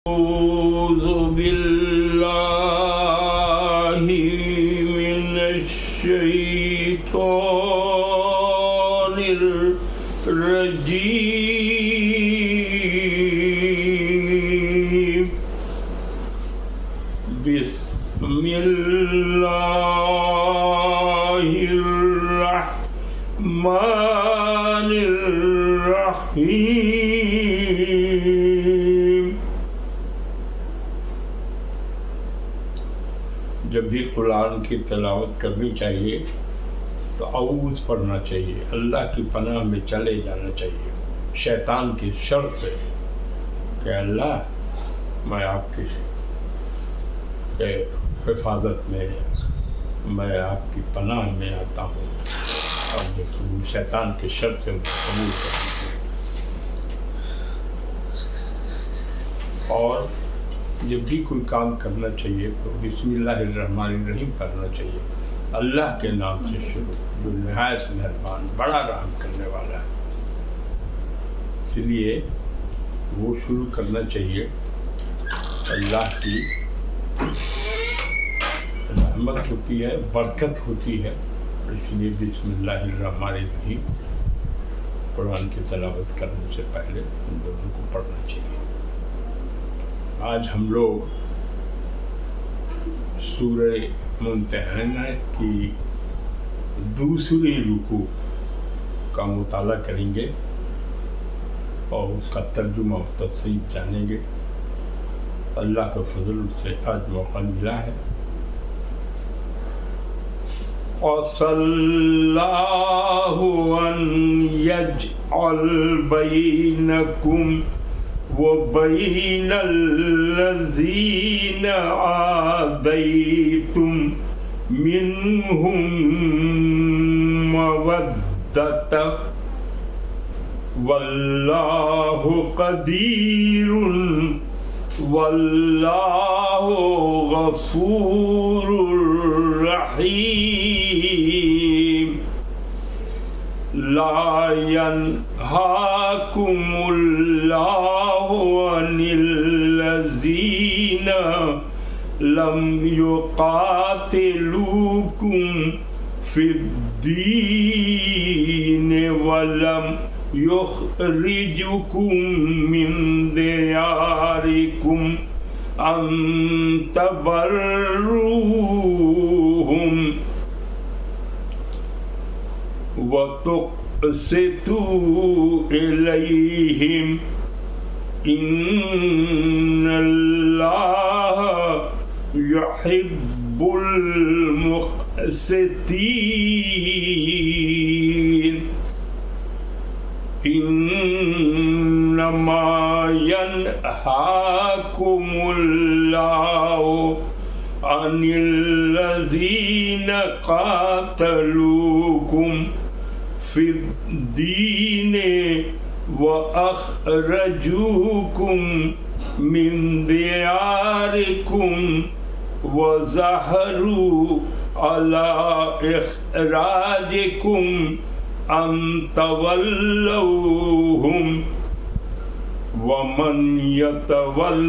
أعوذ بالله من الشيطان الرجيم. بسم الله الرحمن الرحيم. جب بھی قرآن کی تلاوت کرنی چاہیے تو اعوذ پڑھنا چاہیے، اللہ کی پناہ میں چلے جانا چاہیے شیطان کی شر سے کہ اللہ میں آپ کی حفاظت میں، میں آپ کی پناہ میں آتا ہوں، اور جو شیطان کی شر سے قبول کر دیجیے. اور جب بھی کوئی کام کرنا چاہیے تو بسم اللہ الرحمن الرحیم کرنا چاہیے، اللہ کے نام سے شروع، جو نہایت مہربان بڑا رحم کرنے والا ہے. اس لیے وہ شروع کرنا چاہیے. اللہ کی رحمت ہوتی ہے، برکت ہوتی ہے، اس لیے بسم اللہ الرحمن الرحیم قرآن کی تلاوت کرنے سے پہلے ان دونوں کو پڑھنا چاہیے. آج ہم لوگ سورہ ممتحنہ کی دوسری رکوع کا مطالعہ کریں گے اور اس کا ترجمہ و تفسیر جانیں گے. اللہ کے فضل سے آج موقع ملا ہے. وَصَلَّى اللَّهُ أَن يَجْعَلَ بَيْنَكُمْ وَبَيْنَ الَّذِينَ عَادَيْتُمْ مِنْهُمْ مَوَدَّةً وَاللَّهُ قَدِيرٌ وَاللَّهُ غَفُورٌ رَحِيمٌ. لَا يَنْهَاكُمُ اللَّهُ عَنِ الَّذِينَ لَمْ يُقَاتِلُوكُمْ فِي الدِّينِ وَلَمْ يُخْرِجُكُمْ مِنْ دِيَارِكُمْ أَنْ تَبَرُّوهُمْ وَتُقْسِطُوا إِلَيْهِمْ إِنَّ اللَّهَ يُحِبُّ الْمُقْسِطِينَ. إِنَّمَا يَنْهَاكُمُ اللَّهُ عَنِ الَّذِينَ قَاتَلُوكُمْ فِي الدِّينِ وَأَخْرَجُوكُمْ مِنْ دِيَارِكُمْ وَظَهَرُوا عَلَى إِخْرَاجِكُمْ أَن تَوَلَّوْهُمْ وَمَنْ يَتَوَلَّهُمْ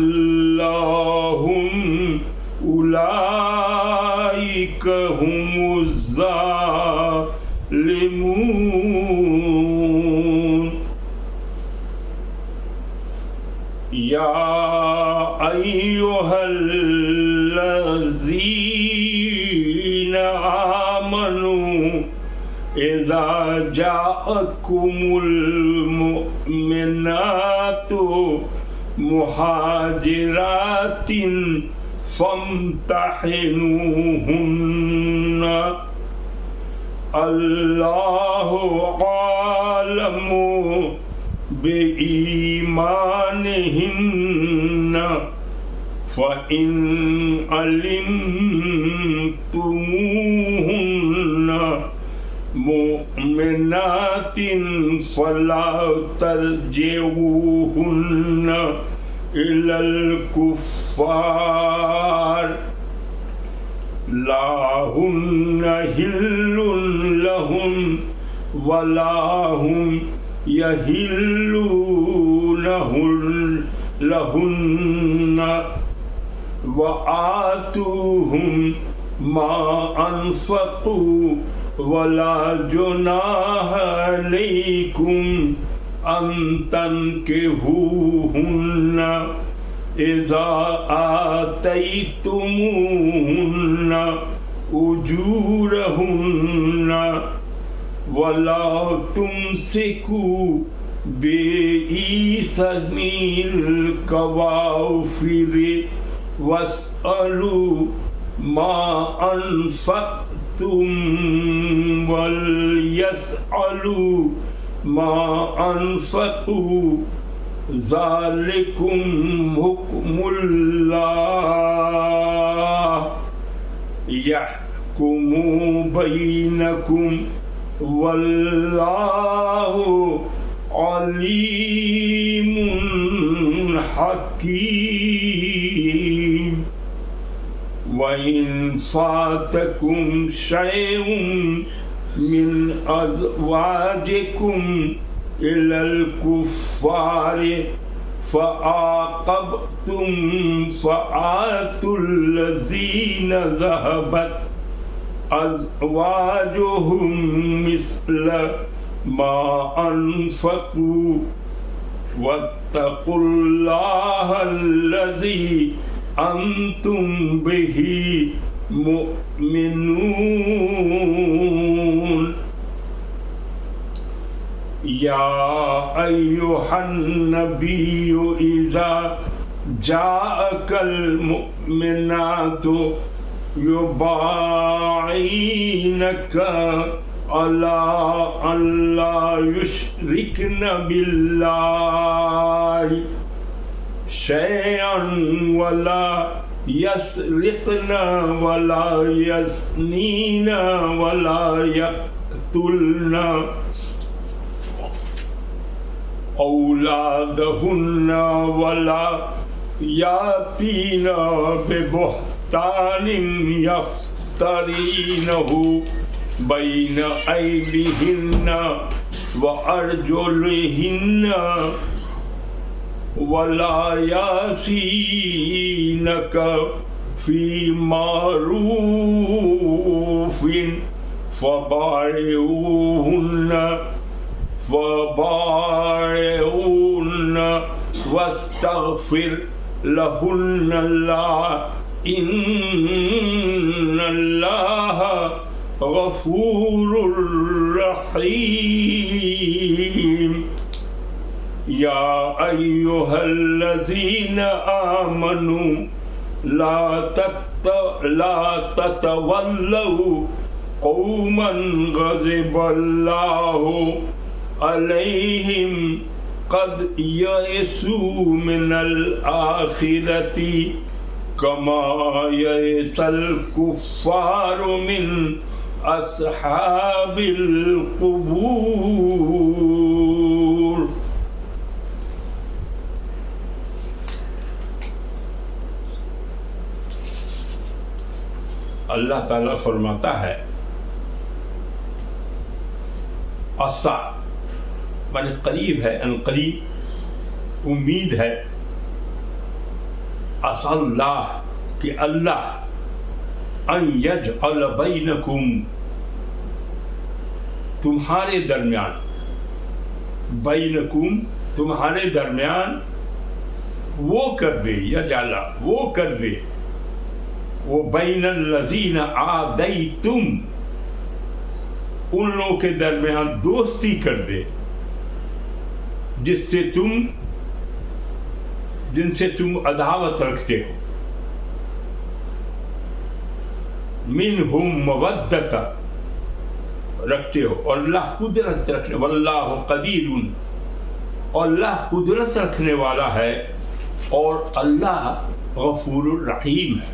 أُولَئِكَ هُمُ الظَّالِمُونَ. يَا أَيُّهَا الَّذِينَ آمَنُوا إِذَا جَاءَكُمُ الْمُؤْمِنَاتُ مُهَاجِرَاتٍ فَامْتَحِنُوهُنَّ اللَّهُ عَالِمٌ بِإِيمَانِهِنَّ فَإِنْ عَلِمْتُمُوهُنَّ مُؤْمِنَاتٍ فَلَا تَرْجِعُوهُنَّ إِلَى الْكُفَّارِ لَا هُنَّ حِلٌّ لَهُمْ وَلَا هُمْ يَحِلُّونَ لهن وآتوهم ما أنفقوا ولا جناح عليكم أن تنكحوهن إذا آتيتموهن أجورهن ولا تمسكوا بإثم الكوافر واسألوا ما أنفقتم وليسألوا ما أنفقوا ذلكم حكم الله يحكم بينكم والله عليم حكيم وإن فاتكم شيء من أزواجكم إلى الكفار فعاقبتم فآتوا الذين ذهبت أزواجهم مثل ما أنفقوا واتقوا الله الذي أنتم به مؤمنون يا أيها النبي إذا جاءك المؤمنات يبايعنك على أن لا يشركن بالله شيئا ولا يسرقن ولا يزنين ولا يقتلن أولادهن ولا يأتين ببهتان يفترينه بين أيديهن وأرجلهن ولا يأسينك في معروف فبايعوهن واستغفر لهن الله إن الله غفور رحيم يا أيها الذين آمنوا لا تتولوا قوما غضب الله عليهم قد يئسوا من الآخرة كما يئس الكفار من أصحاب القبور. اللہ تعالیٰ فرماتا ہے عسا من قریب ہے، ان قریب امید ہے، عسا اللہ کہ اللہ ان یجعل بینکم تمہارے درمیان، بینکم تمہارے درمیان وہ کر دے، یجعل وہ کر دے، وہ بین الذین عادیتم ان لوگوں کے درمیان دوستی کر دے جن سے تم عداوت رکھتے ہو، منہم مودۃ رکھتے ہو، اور اللہ قدرت رکھنے، واللہ قدیر، اور اللہ قدرت رکھنے والا ہے، اور اللہ غفور الرحیم ہے۔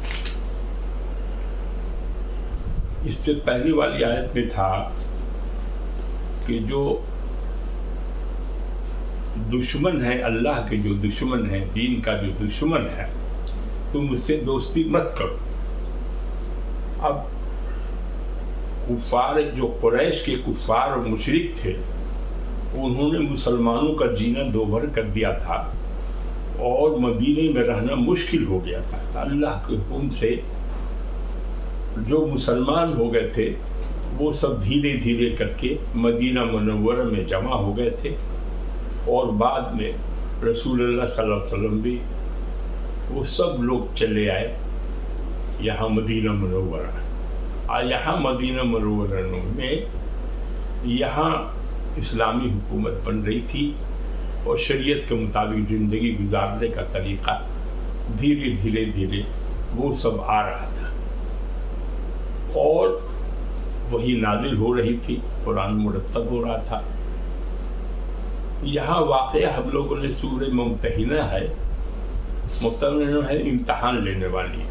اس سے پہلی والی آیت میں تھا کہ جو دشمن ہے، اللہ کے جو دشمن ہے، دین کا جو دشمن ہے، تم اس سے دوستی مت کرو۔ اب کفار جو قریش کے کفار اور مشرک تھے، انہوں نے مسلمانوں کا جینا دوبھر کر دیا تھا، اور مدینے میں رہنا مشکل ہو گیا تھا. اللہ کے حکم سے جو مسلمان ہو گئے تھے وہ سب دھیرے دھیرے کر کے مدینہ منورہ میں جمع ہو گئے تھے، اور بعد میں رسول اللہ صلی اللہ علیہ وسلم بھی وہ سب لوگ چلے آئے یہاں مدینہ منورہ. اور یہاں مدینہ منورہ میں یہاں اسلامی حکومت بن رہی تھی، اور شریعت کے مطابق زندگی گزارنے کا طریقہ دھیرے دھیرے دھیرے وہ سب آ رہا تھا، اور وہی نازل ہو رہی تھی، قرآن مرتب ہو رہا تھا. یہاں واقعہ ہم لوگوں نے سورہ ممتحنہ ہے، ممتحنہ ہے امتحان لینے والی.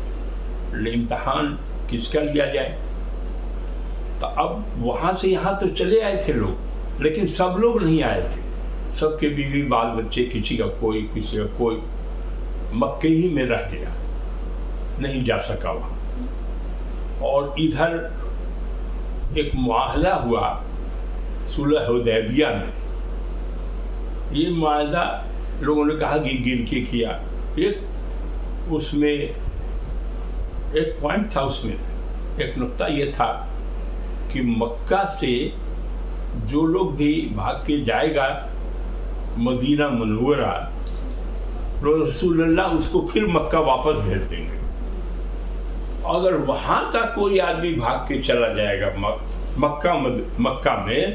امتحان کس کا لیا جائے؟ تو اب وہاں سے یہاں تو چلے آئے تھے لوگ، لیکن سب لوگ نہیں آئے تھے. سب کے بیوی بال بچے، کسی کا کوئی کسی کا کوئی مکے ہی میں رہ گیا، نہیں جا سکا وہاں. اور ادھر ایک معاہدہ ہوا صلح حدیبیہ میں. یہ معاہدہ لوگوں نے کہا کہ گر کے کیا. اس میں ایک پوائنٹ تھا، اس میں ایک نقطہ یہ تھا کہ مکہ سے جو لوگ بھی بھاگ کے جائے گا مدینہ منورہ، رسول اللہ اس کو پھر مکہ واپس بھیج دیں گے. اگر وہاں کا کوئی آدمی بھاگ کے چلا جائے گا مکہ میں،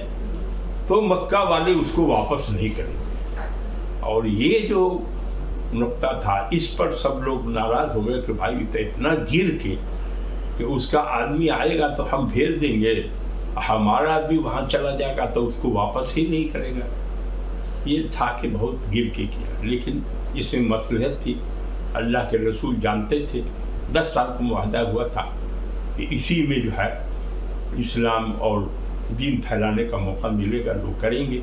تو مکہ والے اس کو واپس نہیں کریں گے. اور یہ جو نقطہ تھا، اس پر سب لوگ ناراض ہو گئے کہ بھائی اتنا گر کے کہ اس کا آدمی آئے گا تو ہم بھیج دیں گے، ہمارا آدمی وہاں چلا جائے گا تو اس کو واپس ہی نہیں کرے گا. یہ تھا کہ بہت گر کے کیا، لیکن اس میں مصلحت تھی. اللہ کے رسول جانتے تھے 10 سال کا معاہدہ ہوا تھا کہ اسی میں جو ہے اسلام اور دین پھیلانے کا موقع ملے گا، لوگ کریں گے،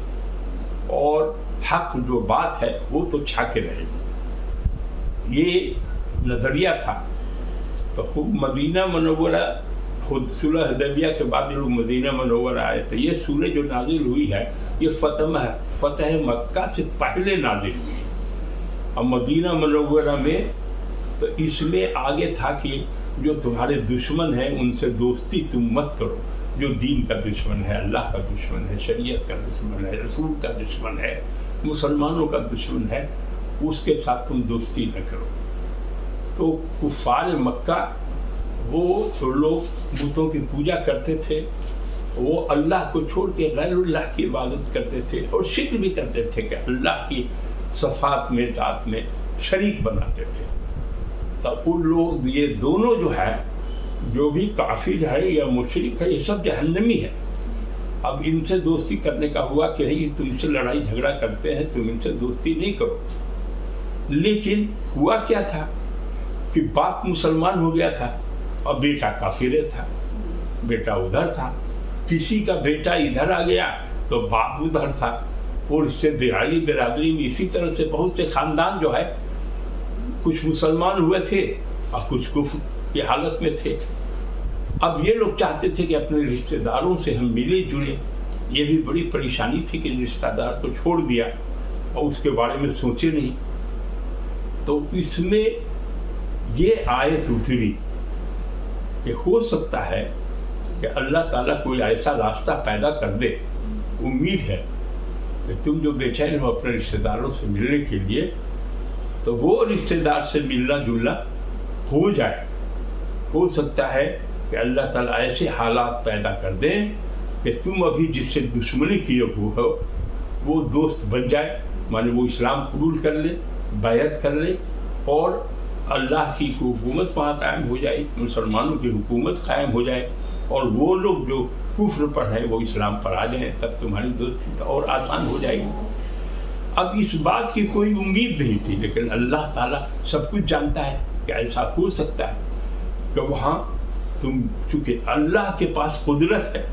اور حق جو بات ہے وہ تو چھا کے رہے گی. یہ نظریہ تھا. تو خوب مدینہ منورہ صلح حدیبیہ کے بعد لوگ مدینہ منورہ آئے. تو یہ سورہ جو نازل ہوئی ہے یہ فتح مکہ سے پہلے نازل ہوئی. اب مدینہ منورہ میں تو اس میں آگے تھا کہ جو تمہارے دشمن ہیں ان سے دوستی تم مت کرو. جو دین کا دشمن ہے، اللہ کا دشمن ہے، شریعت کا دشمن ہے، رسول کا دشمن ہے، مسلمانوں کا دشمن ہے، اس کے ساتھ تم دوستی نہ کرو. تو کفار مکہ وہ جو لوگ بتوں کی پوجا کرتے تھے، وہ اللہ کو چھوڑ کے غیر اللہ کی عبادت کرتے تھے، اور شرک بھی کرتے تھے کہ اللہ کی صفات میں ذات میں شریک بناتے تھے. تو ان لوگ یہ دونوں جو ہے، جو بھی کافر ہے یا مشرک ہے، یہ سب جہنمی ہے. اب ان سے دوستی کرنے کا ہوا کہ تم سے لڑائی جھگڑا کرتے ہیں، تم ان سے دوستی نہیں کرو. لیکن ہوا کیا تھا کہ باپ مسلمان ہو گیا تھا اور بیٹا کافر تھا. بیٹا ادھر تھا، کسی کا بیٹا ادھر آ گیا تو باپ ادھر تھا. اور اس سے دہائی برادری میں اسی طرح سے بہت سے خاندان جو ہے، کچھ مسلمان ہوئے تھے اور کچھ کفر کی حالت میں تھے. اب یہ لوگ چاہتے تھے کہ اپنے رشتہ داروں سے ہم ملے جلے. یہ بھی بڑی پریشانی تھی کہ رشتہ دار کو چھوڑ دیا اور اس کے بارے میں سوچے نہیں. تو اس میں یہ آیت اتری کہ ہو سکتا ہے کہ اللہ تعالیٰ کوئی ایسا راستہ پیدا کر دے. امید ہے کہ تم جو بے چین ہو اپنے رشتہ داروں سے ملنے کے لیے، تو وہ رشتہ دار سے ملنا جلنا ہو جائے. ہو سکتا ہے کہ اللہ تعالیٰ ایسے حالات پیدا کر دیں کہ تم ابھی جس سے دشمنی کیے ہوئے ہو وہ دوست بن جائے، مانے وہ اسلام قبول کر لے، بیعت کر لے، اور اللہ کی حکومت وہاں قائم ہو جائے، مسلمانوں کی حکومت قائم ہو جائے، اور وہ لوگ جو کفر پر ہیں وہ اسلام پر آ جائیں. تب تمہاری دوستی اور آسان ہو جائے گی. اب اس بات کی کوئی امید نہیں تھی، لیکن اللہ تعالیٰ سب کچھ جانتا ہے کہ ایسا ہو سکتا ہے کہ وہاں تم، چونکہ اللہ کے پاس قدرت ہے،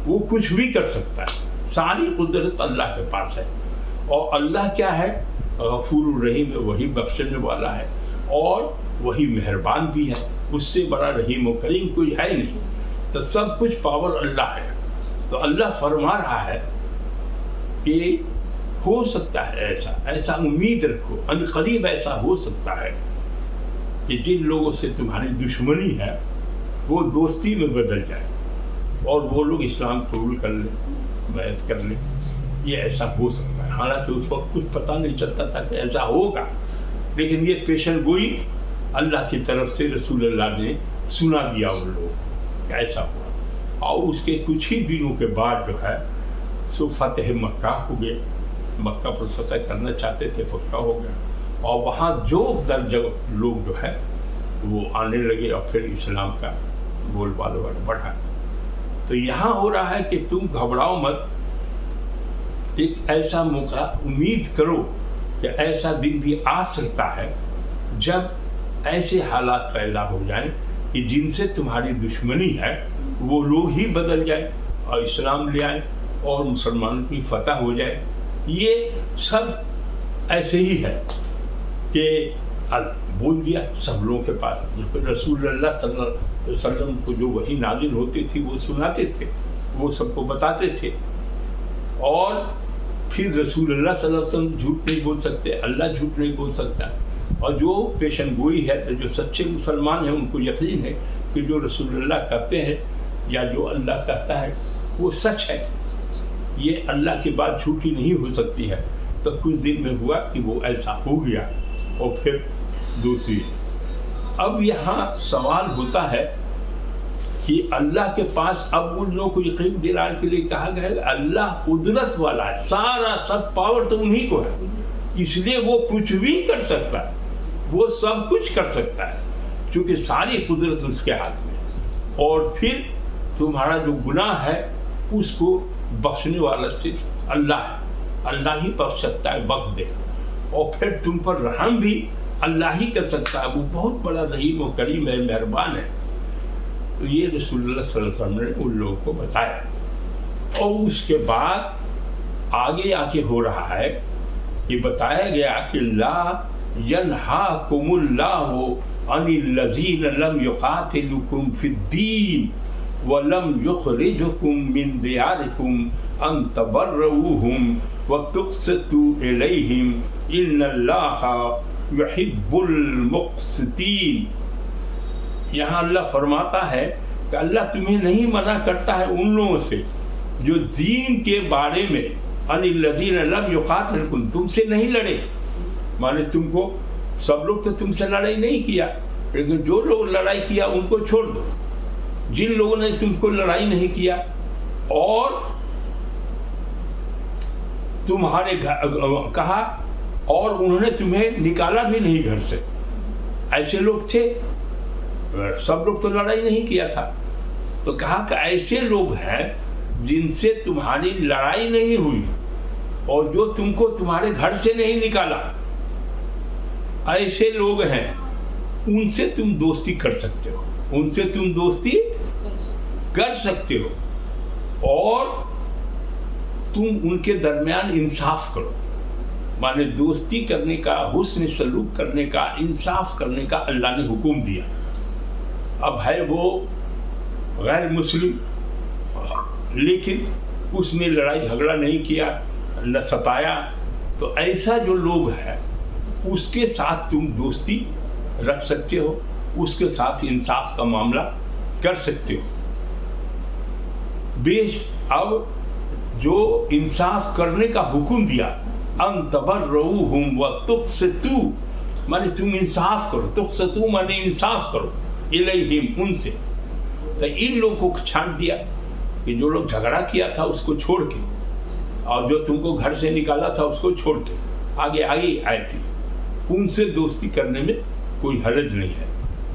وہ کچھ بھی کر سکتا ہے. ساری قدرت اللہ کے پاس ہے. اور اللہ کیا ہے؟ غفور الرحیم ہے، وہی بخشنے والا ہے اور وہی مہربان بھی ہے. اس سے بڑا رحیم و کریم کوئی ہے نہیں. تو سب کچھ پاور اللہ ہے. تو اللہ فرما رہا ہے کہ ہو سکتا ہے ایسا امید رکھو، ان قریب ایسا ہو سکتا ہے کہ جن لوگوں سے تمہاری دشمنی ہے وہ دوستی میں بدل جائے اور وہ لوگ اسلام قبول کر لیں، بیعت کر لیں. یہ ایسا ہو سکتا ہے. حالانکہ اس وقت کچھ پتہ نہیں چلتا تھا کہ ایسا ہوگا، لیکن یہ پیشن گوئی اللہ کی طرف سے رسول اللہ نے سنا دیا ان لوگوں کہ ایسا ہوا. اور اس کے کچھ ہی دنوں کے بعد جو ہے سو فتح مکہ ہو گئے. مکہ پر فتح کرنا چاہتے تھے، فتح ہو گیا، اور وہاں جو درجہ لوگ جو ہے وہ آنے لگے اور پھر اسلام کا بول بالا بڑھا. تو یہاں ہو رہا ہے کہ تم گھبراؤ مت، ایک ایسا موقع امید کرو کہ ایسا دن بھی آ سکتا ہے جب ایسے حالات پیدا ہو جائیں کہ جن سے تمہاری دشمنی ہے وہ لوگ ہی بدل جائے اور اسلام لے آئے اور مسلمانوں کی فتح ہو جائے. یہ سب ایسے ہی ہے کہ بول دیا سب لوگوں کے پاس. رسول اللہ صلی اللہ علیہ وسلم کو جو وحی نازل ہوتی تھی وہ سناتے تھے، وہ سب کو بتاتے تھے. اور پھر رسول اللہ صلی اللہ علیہ وسلم جھوٹ نہیں بول سکتے، اللہ جھوٹ نہیں بول سکتا. اور جو پیشن گوئی ہے تو جو سچے مسلمان ہیں ان کو یقین ہے کہ جو رسول اللہ کہتے ہیں یا جو اللہ کہتا ہے وہ سچ ہے. یہ اللہ کی بات جھوٹی نہیں ہو سکتی ہے. تو کچھ دن میں ہوا کہ وہ ایسا ہو گیا. اور پھر دوسری اب یہاں سوال ہوتا ہے کہ اللہ کے پاس اب ان لوگوں کو یقین دلانے کے لیے کہا گیا ہے اللہ قدرت والا ہے، سارا سب پاور تو انہی کو ہے، اس لیے وہ کچھ بھی کر سکتا ہے، وہ سب کچھ کر سکتا ہے کیونکہ ساری قدرت اس کے ہاتھ میں. اور پھر تمہارا جو گناہ ہے اس کو بخشنے والا صرف اللہ ہے، اللہ ہی بخش سکتا ہے، بخش دے. اور پھر تم پر رحم بھی اللہ ہی کر سکتا ہے، وہ بہت بڑا رحیم و کریم ہے، مہربان ہے. تو یہ رسول اللہ صلی اللہ علیہ وسلم نے ان لوگوں کو بتایا. اور اس کے بعد آگے ہو رہا ہے کہ بتایا گیا کہ لا ینہاکم اللہ عن الذین لم یقاتلوکم فی الدین ولم یخرجکم من دیارکم ان تبرؤوہم وتقسطوا الیہم ان اللہ یحب المقسطین. یہاں اللہ فرماتا ہے کہ اللہ تمہیں نہیں منع کرتا ہے ان لوگوں سے جو دین کے بارے میں ان الذین لم یقاتلکم تم سے نہیں لڑے. مانے تم کو سب لوگ تو تم سے لڑائی نہیں کیا، لیکن جو لوگ لڑائی کیا ان کو چھوڑ دو. جن لوگوں نے تم کو لڑائی نہیں کیا اور تمہارے کہا اور انہوں نے تمہیں نکالا بھی نہیں گھر سے، ایسے لوگ تھے. سب لوگ تو لڑائی نہیں کیا تھا، تو کہا کہ ایسے لوگ ہیں جن سے تمہاری لڑائی نہیں ہوئی اور جو تم کو تمہارے گھر سے نہیں نکالا، ایسے لوگ ہیں، ان سے تم دوستی کر سکتے ہو، ان سے تم دوستی کر سکتے ہو اور تم ان کے درمیان انصاف کرو. مانے دوستی کرنے کا، حسن سلوک کرنے کا، انصاف کرنے کا اللہ نے حکم دیا. اب ہے وہ غیر مسلم لیکن اس نے لڑائی جھگڑا نہیں کیا، نہ ستایا، تو ایسا جو لوگ ہے اس کے ساتھ تم دوستی رکھ سکتے ہو، اس کے ساتھ انصاف کا معاملہ کر سکتے ہو. اب جو انصاف کرنے کا حکم دیا ان تبرؤوہم وتقسطوا، مانے تم انصاف کرو، تقسطوا مانے انصاف کرو الیہم ان سے. تو ان لوگوں کو چھانٹ دیا کہ جو لوگ جھگڑا کیا تھا اس کو چھوڑ کے اور جو تم کو گھر سے نکالا تھا اس کو چھوڑ کے آگے آئی تھی، ان سے دوستی کرنے میں کوئی حرج نہیں ہے.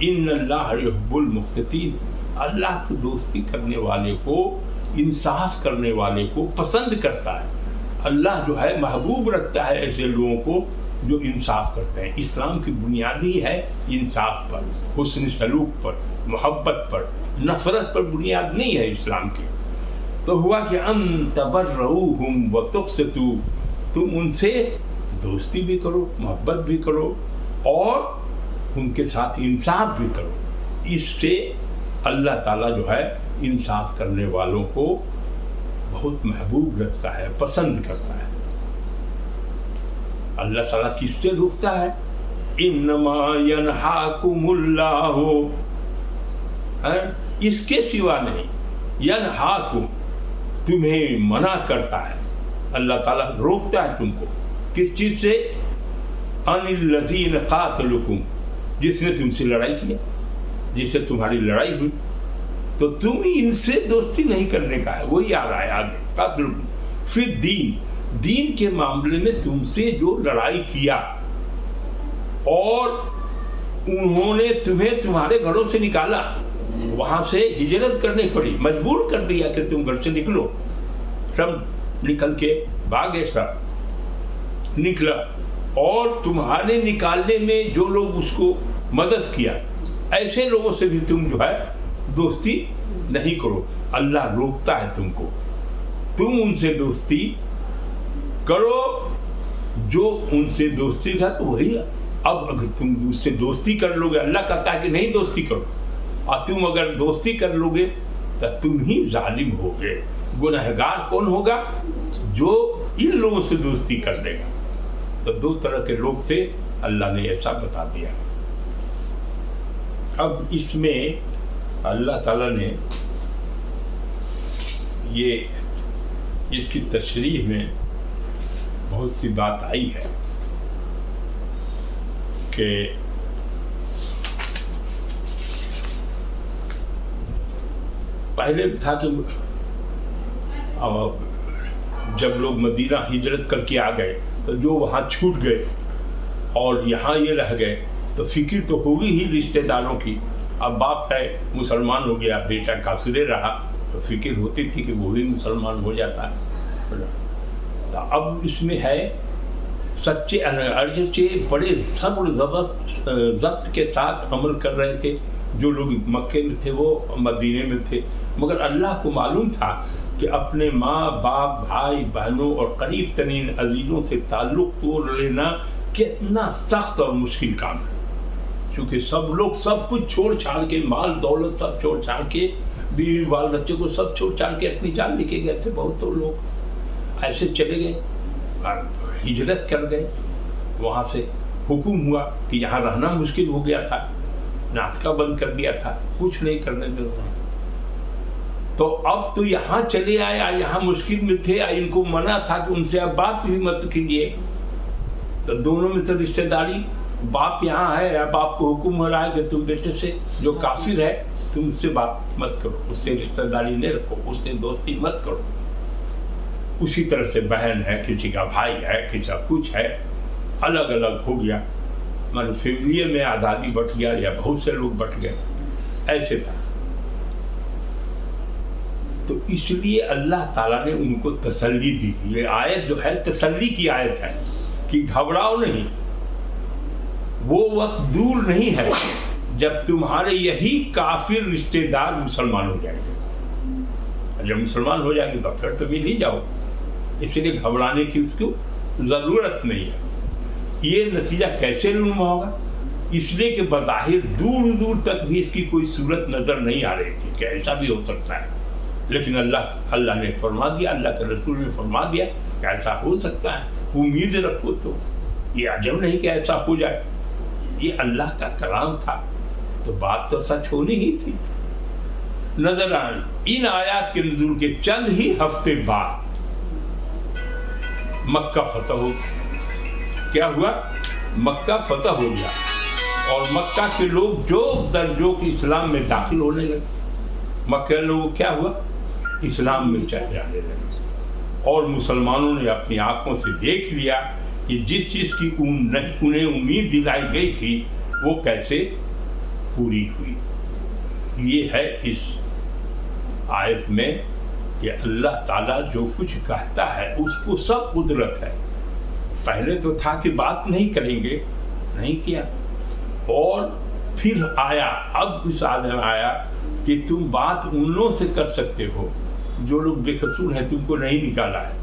ان اللہ یحب المقسطین، اللہ کو دوستی کرنے والے کو، انصاف کرنے والے کو پسند کرتا ہے. اللہ جو ہے محبوب رکھتا ہے ایسے لوگوں کو جو انصاف کرتے ہیں. اسلام کی بنیادی ہے انصاف پر، حسن سلوک پر، محبت پر، نفرت پر بنیاد نہیں ہے اسلام کی. تو ہوا کہ ان تبرؤوہم وتقسطوا، تم ان سے دوستی بھی کرو، محبت بھی کرو اور ان کے ساتھ انصاف بھی کرو. اس سے اللہ تعالیٰ جو ہے انصاف کرنے والوں کو بہت محبوب رکھتا ہے، پسند کرتا ہے. اللہ تعالیٰ کس سے روکتا ہے؟ انما ینہاکمُ اس کے سوا نہیں، ینہاکم تمہیں منع کرتا ہے، اللہ تعالیٰ روکتا ہے تم کو کس چیز سے؟ ان الذین قاتلوکم، جس نے تم سے لڑائی کیا، جس سے تمہاری لڑائی ہوئی، تو تم ان سے دوستی نہیں کرنے کا ہے. وہی آ رہا ہے آگے، قاتلوکم فی الدین، دین کے معاملے میں تم سے جو لڑائی کیا اور انہوں نے تمہیں تمہارے گھروں سے نکالا، وہاں سے ہجرت کرنی پڑی، مجبور کر دیا کہ تم گھر سے نکلو، سب نکل کے بھاگے، سب نکلا، اور تمہارے نکالنے میں جو لوگ اس کو مدد کیا، ایسے لوگوں سے بھی تم جو ہے دوستی نہیں کرو. اللہ روکتا ہے تم کو، تم ان سے دوستی کرو جو ان سے دوستی کا تو وہی. اب اگر تم اس سے دوستی کر لو گے، اللہ کہتا ہے کہ نہیں دوستی کرو، اور تم اگر دوستی کر لو گے تو تم ہی ظالم ہوگے. گنہگار کون ہوگا؟ جو ان لوگوں سے دوستی کر لے گا. تو دو طرح کے لوگ تھے، اللہ نے ایسا بتا دیا. اب اس میں اللہ تعالیٰ نے اس کی تشریح میں بہت سی بات آئی ہے کہ پہلے تھا کہ جب لوگ مدینہ ہجرت کر کے آ گئے تو جو وہاں چھوٹ گئے اور یہاں یہ رہ گئے تو فکر تو ہوگی ہی رشتہ داروں کی. اب باپ ہے مسلمان ہو گیا، بیٹا کافر رہا تو فکر ہوتی تھی کہ وہ بھی مسلمان ہو جاتا ہے. تو اب اس میں ہے سچے اگرچہ بڑے صبر ضبط کے ساتھ عمل کر رہے تھے جو لوگ مکے میں تھے، وہ مدینے میں تھے، مگر اللہ کو معلوم تھا کہ اپنے ماں باپ بھائی بہنوں اور قریب ترین عزیزوں سے تعلق توڑ لینا کتنا سخت اور مشکل کام ہے. کیونکہ سب لوگ سب کچھ چھوڑ چھاڑ کے، مال دولت سب چھوڑ چھاڑ کے، بیوی بال بچوں کو سب چھوڑ چھاڑ کے اپنی جان لے کے گئے تھے. بہت لوگ ایسے چلے گئے اور ہجرت کر گئے. وہاں سے حکم ہوا کہ یہاں رہنا مشکل ہو گیا تھا، ناطقہ بند کر دیا تھا، کچھ نہیں کرنے دے رہا. تو اب تو یہاں چلے آئے، یہاں مشکل میں تھے، ان کو منع تھا کہ ان سے اب بات بھی مت کیجیے. تو دونوں میں تو رشتہ داری، باپ یہاں ہے، اب آپ کو حکم ہو رہا ہے کہ تم بیٹے سے جو کافر ہے تم اس سے بات مت کرو، اس سے رشتہ داری نہیں رکھو، اس سے دوستی مت کرو. اسی طرح سے بہن ہے، کسی کا بھائی ہے، کسی کا کچھ ہے، الگ الگ ہو گیا. مان فیملی میں آزادی بٹ گیا یا بہت سے لوگ بٹ گئے، ایسے تھا. تو اس لیے اللہ تعالیٰ نے ان کو تسلی دی. یہ آیت جو ہے تسلی کی آیت ہے کہ گھبراؤ نہیں، وہ وقت دور نہیں ہے جب تمہارے یہی کافر رشتہ دار مسلمان ہو جائیں گے. جب مسلمان ہو جائیں گے تو پھر تو مل ہی جاؤ، اس لیے گھبرانے کی اس کو ضرورت نہیں ہے. یہ نتیجہ کیسے رونما ہوگا؟ اس لیے کہ بظاہر دور دور تک بھی اس کی کوئی صورت نظر نہیں آ رہی تھی کہ ایسا بھی ہو سکتا ہے، لیکن اللہ نے فرما دیا، اللہ کے رسول نے فرما دیا کہ ایسا ہو سکتا ہے. امید رکھو. تو یہ عجب نہیں کہ ایسا ہو جائے، یہ اللہ کا کلام تھا تو بات تو سچ ہونی ہی تھی. نظر آنے ان آیات کے نزول کے چند ہی ہفتے بعد مکہ فتح ہو. کیا ہوا؟ مکہ فتح ہو گیا اور مکہ کے لوگ جو درجوں کی اسلام میں داخل ہونے لگے. مکہ لوگ کیا ہوا؟ اسلام میں چلے جانے لگے، اور مسلمانوں نے اپنی آنکھوں سے دیکھ لیا کہ جس چیز کی انہیں امید دلائی گئی تھی وہ کیسے پوری ہوئی. یہ ہے اس آیت میں کہ اللہ تعالیٰ جو کچھ کہتا ہے اس کو سب قدرت ہے. پہلے تو تھا کہ بات نہیں کریں گے، نہیں کیا، اور پھر آیا، اب اس آیت میں آیا کہ تم بات ان لوگوں سے کر سکتے ہو جو لوگ بے قصور ہیں، تم کو نہیں نکالا ہے،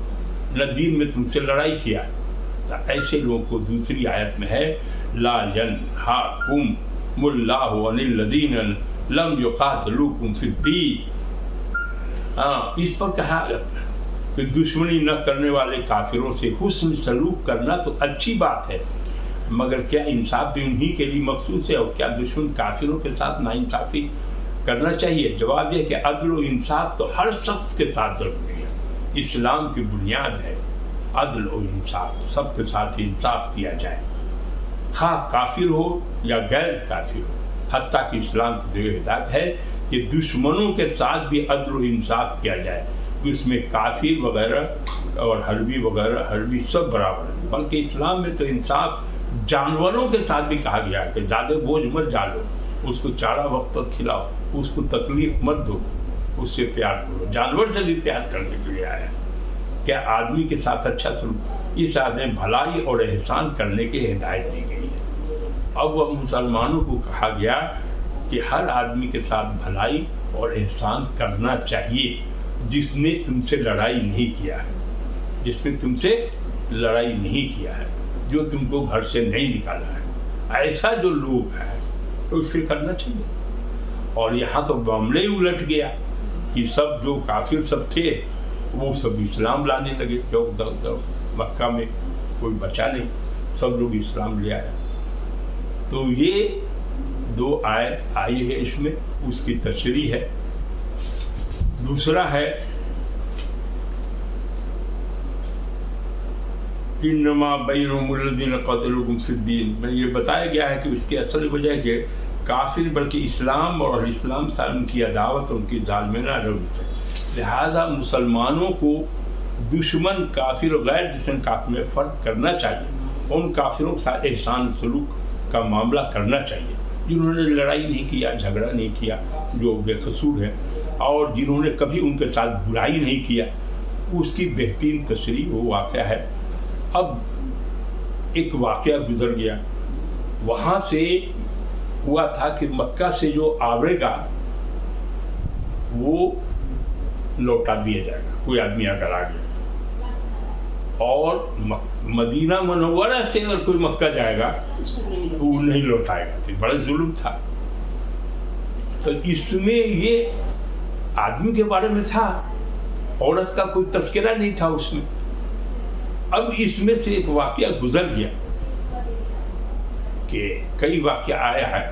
نہ دین میں تم سے لڑائی کیا. تو ایسے لوگوں کو دوسری آیت میں ہے لا ینہاکم اللہ عن الذین لم یقاتلوکم فی الدین. اس پر کہا کہ دشمنی نہ کرنے والے کافروں سے حسن سلوک کرنا تو اچھی بات ہے، مگر کیا انصاف بھی انہی کے لیے مخصوص ہے؟ اور کیا دشمن کافروں کے ساتھ ناانصافی کرنا چاہیے؟ جواب یہ کہ عدل و انصاف تو ہر شخص کے ساتھ ضروری ہے، اسلام کی بنیاد ہے عدل و انصاف، سب کے ساتھ انصاف کیا جائے، خواہ کافر ہو یا غیر کافر ہو۔ حتیٰ کہ اسلام کی جو ہدایت ہے کہ دشمنوں کے ساتھ بھی عدل و انصاف کیا جائے، اس میں کافر وغیرہ اور حربی سب برابر ہیں، بلکہ اسلام میں تو انصاف جانوروں کے ساتھ بھی کہا گیا ہے کہ زیادہ بوجھ مت ڈالو، اس کو چارہ وقت پر کھلاؤ، اس کو تکلیف مت دو، اس سے پیار کرو، جانور سے بھی پیار کرنے کے لیے آیا ہے۔ کیا آدمی کے ساتھ اچھا سلوک، اس آدمی بھلائی اور احسان کرنے کی ہدایت دی گئی ہے۔ اب وہ مسلمانوں کو کہا گیا کہ ہر آدمی کے ساتھ بھلائی اور احسان کرنا چاہیے جس نے تم سے لڑائی نہیں کیا ہے، جس نے تم سے لڑائی نہیں کیا ہے، جو تم کو گھر سے نہیں نکالا ہے، ایسا جو لوگ ہے تو اس سے کرنا چاہیے۔ اور یہاں تو معاملہ ہی الٹ گیا کہ سب جو کافر سب تھے وہ سب اسلام لانے لگے، جو مکہ میں کوئی بچا نہیں، سب لوگ اسلام لے آیا۔ تو یہ 2 آیت آئی ہے، اس میں اس کی تشریح ہے۔ دوسرا ہے انما بینہم الذین قتلوکم فی الدین، میں یہ بتایا گیا ہے کہ اس کی اصل وجہ کہ کافر بلکہ اسلام اور اسلام سے ان کی عداوت اور ان کی ظالمانہ روش ہے، لہذا مسلمانوں کو دشمن کافر اور غیر دشمن کافر میں فرق کرنا چاہیے، ان کافروں کے ساتھ احسان سلوک کا معاملہ کرنا چاہیے جنہوں نے لڑائی نہیں کیا، جھگڑا نہیں کیا، جو بے قصور ہے، اور جنہوں نے کبھی ان کے ساتھ برائی نہیں کیا، اس کی بہترین تشریح وہ واقعہ ہے۔ اب ایک واقعہ گزر گیا، وہاں سے ہوا تھا کہ مکہ سے جو آوے گا وہ لوٹا دیا جائے گا، کوئی آدمی اگر آ گیا، اور مدینہ منورہ سے اگر کوئی مکہ جائے گا تو وہ نہیں لوٹائے گا، تو بڑا ظلم تھا۔ تو اس میں یہ آدمی کے بارے میں تھا، عورت کا کوئی تذکرہ نہیں تھا اس میں۔ اب اس میں سے ایک واقعہ گزر گیا کہ کئی واقعہ آیا ہے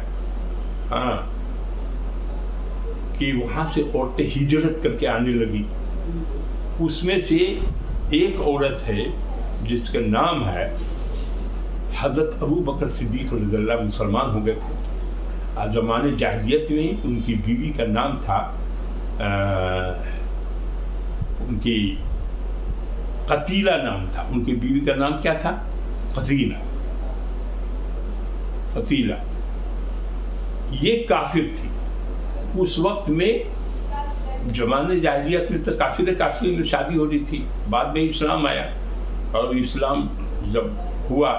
کہ وہاں سے عورتیں ہجرت کر کے آنے لگی۔ اس میں سے ایک عورت ہے جس کا نام ہے حضرت ابو بکر صدیق رضی اللہ، مسلمان ہو گئے تھے زمانے جاہلیت میں۔ ان کی بیوی کا نام تھا ان کی قتیلہ نام تھا، ان کی بیوی کا نام کیا تھا؟ قتیلہ۔ یہ کافر تھی اس وقت میں، زمانے جاہلیت میں تو کافر میں شادی ہو رہی تھی، بعد میں اسلام آیا، اور اسلام جب ہوا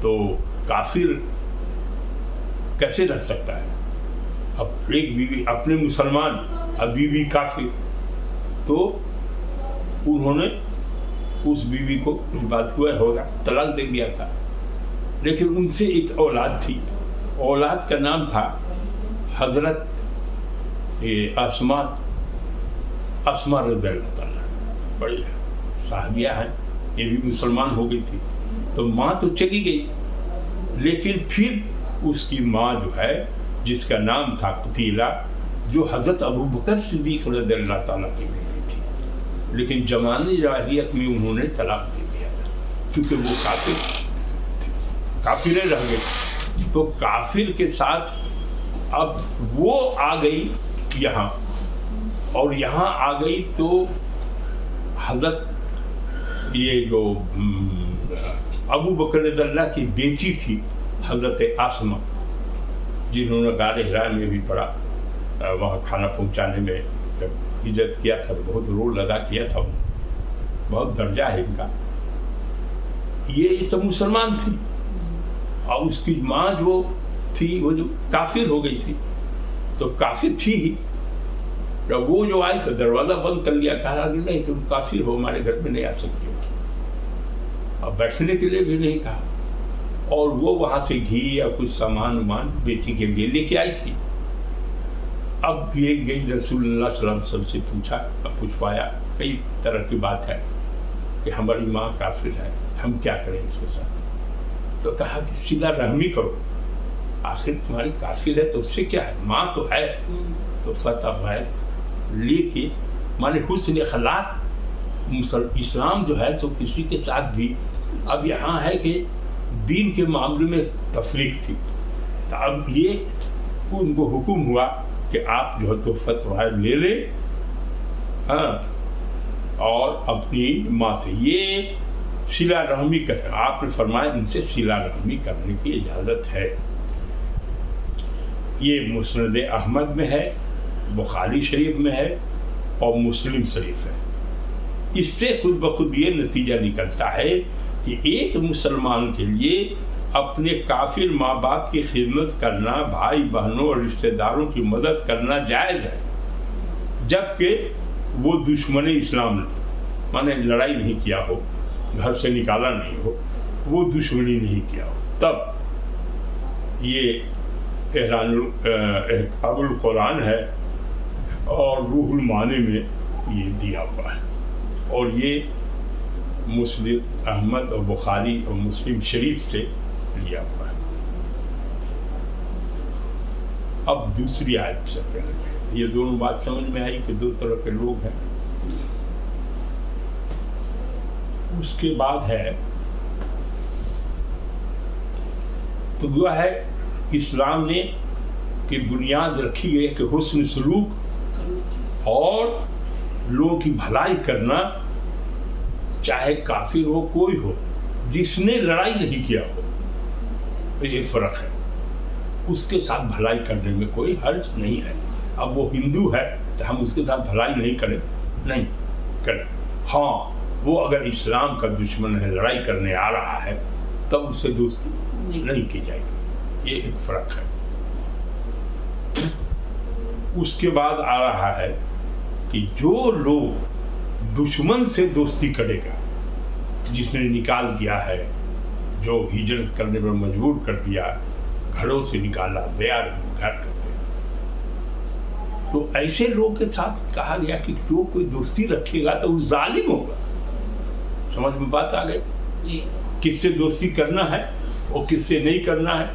تو کافر کیسے رہ سکتا ہے؟ اب ایک بیوی اپنے مسلمان، اب بیوی کافر، تو انہوں نے اس بیوی کو بات ہوا ہوگا طلاق دے دیا تھا، لیکن ان سے ایک اولاد تھی، اولاد کا نام تھا حضرت اسماء رضی اللہ تعالیٰ، بڑی صحابیہ ہیں، یہ بھی مسلمان ہو گئی تھی۔ تو ماں تو چلی گئی، لیکن پھر اس کی ماں جو ہے جس کا نام تھا قتیلہ، جو حضرت ابو بکر صدیق رضی اللہ تعالیٰ کی بیٹی تھی، لیکن زمانے جاہلیت میں انہوں نے طلاق دے دیا تھا کیونکہ وہ کافر رہ گئے۔ تو کافر کے ساتھ اب وہ آ گئی یہاں، اور یہاں آ گئی تو حضرت یہ جو ابو بکر رضی اللہ کی بیٹی تھی حضرت اسماء، جنہوں نے غار حرا میں بھی پڑا، وہاں کھانا پہنچانے میں جب ہجرت کیا تھا بہت رول ادا کیا تھا، بہت درجہ ہے ان کا۔ یہ سب مسلمان تھی، اور اس کی ماں جو تھی وہ جو کافر ہو گئی تھی، تو کافر تھی ہی، جب وہ جو آئی تو دروازہ بند کر لیا، کہا کہ نہیں تم کافر ہو، ہمارے گھر میں نہیں آ سکتی ہو، اور بیٹھنے کے لیے بھی نہیں کہا۔ اور وہ وہاں سے گھی یا کچھ سامان بیٹی کے لیے لے کے آئی تھی۔ اب یہ گئی رسول اللہ صلی اللہ علیہ وسلم سے پوچھوایا کئی طرح کی بات ہے کہ ہماری ماں کافر ہے، ہم کیا کریں اس کے ساتھ؟ تو کہا کہ صلہ رحمی کرو، آخر تمہاری کافر ہے تو اس سے کیا ہے، ماں تو ہے۔ تو فتح ہے لے کے مانے حسن اخلاق، اسلام جو ہے تو کسی کے ساتھ بھی، اب یہاں ہے کہ دین کے معاملے میں تفریق تھی، تو اب یہ ان کو حکم ہوا کہ آپ جو ہے تو فتح لے لیں، ہاں، اور اپنی ماں سے یہ صلہ رحمی کریں۔ آپ نے فرمایا ان سے صلہ رحمی کرنے کی اجازت ہے۔ یہ مسند احمد میں ہے، بخاری شریف میں ہے اور مسلم شریف ہے۔ اس سے خود بخود یہ نتیجہ نکلتا ہے کہ ایک مسلمان کے لیے اپنے کافر ماں باپ کی خدمت کرنا، بھائی بہنوں اور رشتہ داروں کی مدد کرنا جائز ہے، جبکہ وہ دشمن اسلام مانے لڑائی نہیں کیا ہو، گھر سے نکالا نہیں ہو، وہ دشمنی نہیں کیا ہو، تب یہ احکام القرآن ہے اور روح المعانی میں یہ دیا ہوا ہے، اور یہ مسند احمد اور بخاری اور مسلم شریف سے لیا ہوا ہے۔ اب دوسری آیت سے پہلے یہ دونوں بات سمجھ میں آئی کہ دو طرح کے لوگ ہیں۔ اس کے بعد ہے تو وہ ہے اسلام نے کہ بنیاد رکھی گئی کہ حسن سلوک اور لوگوں کی بھلائی کرنا، چاہے کافر ہو کوئی ہو، جس نے لڑائی نہیں کیا ہو، یہ فرق ہے، اس کے ساتھ بھلائی کرنے میں کوئی حرج نہیں ہے۔ اب وہ ہندو ہے تو ہم اس کے ساتھ بھلائی نہیں کریں، ہاں وہ اگر اسلام کا دشمن ہے، لڑائی کرنے آ رہا ہے، تب اس سے دوستی نہیں کی جائے گی، یہ ایک فرق ہے۔ اس کے بعد آ رہا ہے کہ جو لوگ دشمن سے دوستی کرے گا، جس نے نکال دیا ہے، جو ہجرت کرنے پر مجبور کر دیا، گھروں سے نکالا، بیار گھر کرتے، تو ایسے لوگ کے ساتھ کہا گیا کہ جو کوئی دوستی رکھے گا تو وہ ظالم ہوگا۔ سمجھ میں بات آ گئی؟ کس سے دوستی کرنا ہے اور کس سے نہیں کرنا ہے۔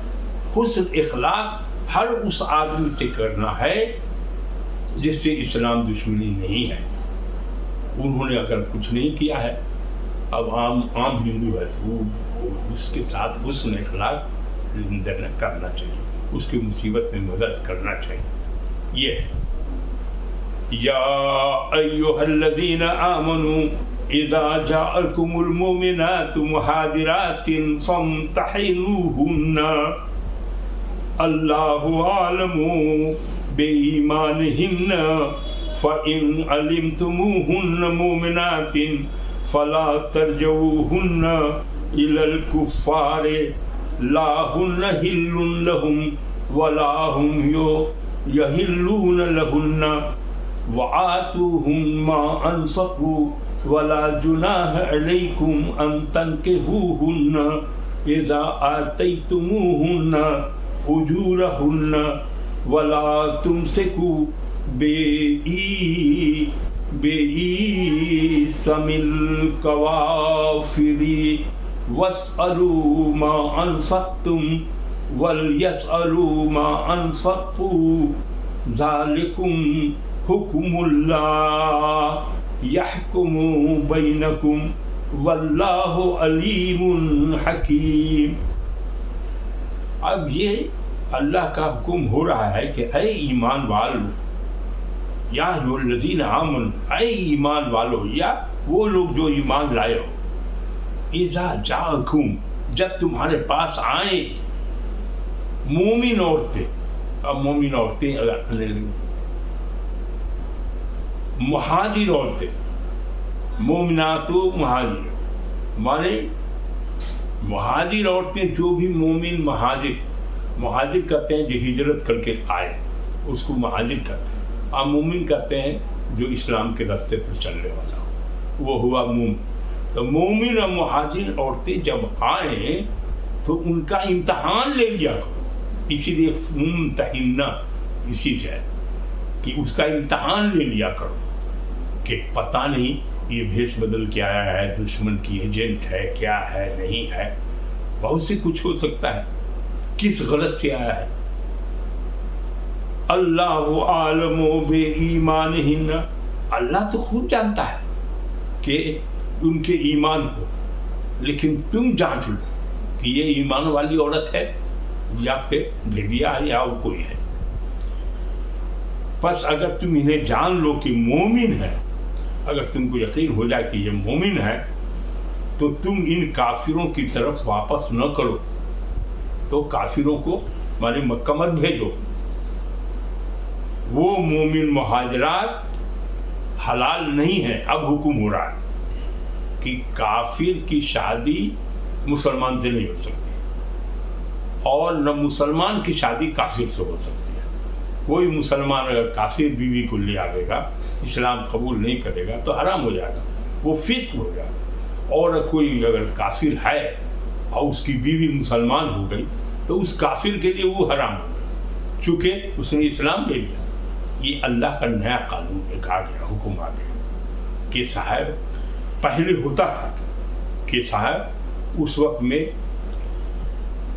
حسن اخلاق ہر اس آدمی سے کرنا ہے جس سے اسلام دشمنی نہیں ہے۔ انہوں نے اگر کچھ نہیں کیا ہے، اب عام ہندو ہے تو وہ اس کے ساتھ حسن اخلاق کرنا چاہیے، اس کی مصیبت میں مدد کرنا چاہیے۔ یہ ہے یا ایھا الذین آمنوا اذا جاءکم المؤمنات مہاجرات فامتحنوہن اللہ عالم بإیمانہن فإن علمتموہن مؤمنات فلا ترجعوہن إلی الکفار لا ہن حل لہم ولا ہم یحلون لہن وآتوہم ما انفقوا ولا جناح علیکم ان تنکحوہن اذا آتیتموہن اجورہن ولا تمسکوا بإثم الکوافر واسألوا ما انفقتم وليسألوا ما انفقوا ذلكم حکم اللہ یحکم بینکم واللہ علیم حکیم۔ اب یہ اللہ کا حکم ہو رہا ہے کہ اے ایمان والو، یا جو الذین آمنوا، اے ایمان والو، یا وہ لوگ جو ایمان لائے ہو، اذا جاءکم، جب تمہارے پاس آئیں، مومن عورتیں، اب مومن عورتیں اگر مہاجر عورتیں، مومنات و مہاجر، مانے مہاجر عورتیں جو بھی مومن مہاجر کرتے ہیں جو ہجرت کر کے آئے، اس کو مہاجر کرتے ہیں، اور مومن کرتے ہیں جو اسلام کے راستے پر چلنے والا ہو، وہ ہوا مومن۔ تو مومن اور مہاجر عورتیں جب آئیں تو ان کا امتحان لے لیا کرو، اسی لیے ممتحنہ اسی سے ہے کہ اس کا امتحان لے لیا کرو، کہ پتہ نہیں یہ بھیس بدل کے آیا ہے، دشمن کی ایجنٹ ہے، کیا ہے نہیں ہے، بہت سے کچھ ہو سکتا ہے، کس غرض سے آیا ہے۔ اللہ عالم بے ایمانہن، اللہ تو خود جانتا ہے کہ ان کے ایمان کو، لیکن تم جانچ لو کہ یہ ایمان والی عورت ہے یا پھر بھیڑیا ہے یا کوئی ہے۔ بس اگر تم انہیں جان لو کہ مومن ہے، اگر تم کو یقین ہو جائے کہ یہ مومن ہے، تو تم ان کافروں کی طرف واپس نہ کرو، تو کافروں کو ہمارے مکہ مت بھیجو۔ وہ مومن مہاجرات حلال نہیں ہے۔ اب حکم ہو رہا ہے کہ کافر کی شادی مسلمان سے نہیں ہو سکتی، اور نہ مسلمان کی شادی کافر سے ہو سکتی ہے۔ کوئی مسلمان اگر کافر بیوی کو لے آئے گا، اسلام قبول نہیں کرے گا تو حرام ہو جائے گا، وہ فسق ہو جائے گا۔ اور کوئی اگر کافر ہے اور اس کی بیوی مسلمان ہو گئی تو اس کافر کے لیے وہ حرام ہو گئی، چونکہ اس نے اسلام لے لیا۔ یہ اللہ کا نیا قانون ایک آ گیا، حکم آ گیا کہ صاحب پہلے ہوتا تھا کہ صاحب اس وقت میں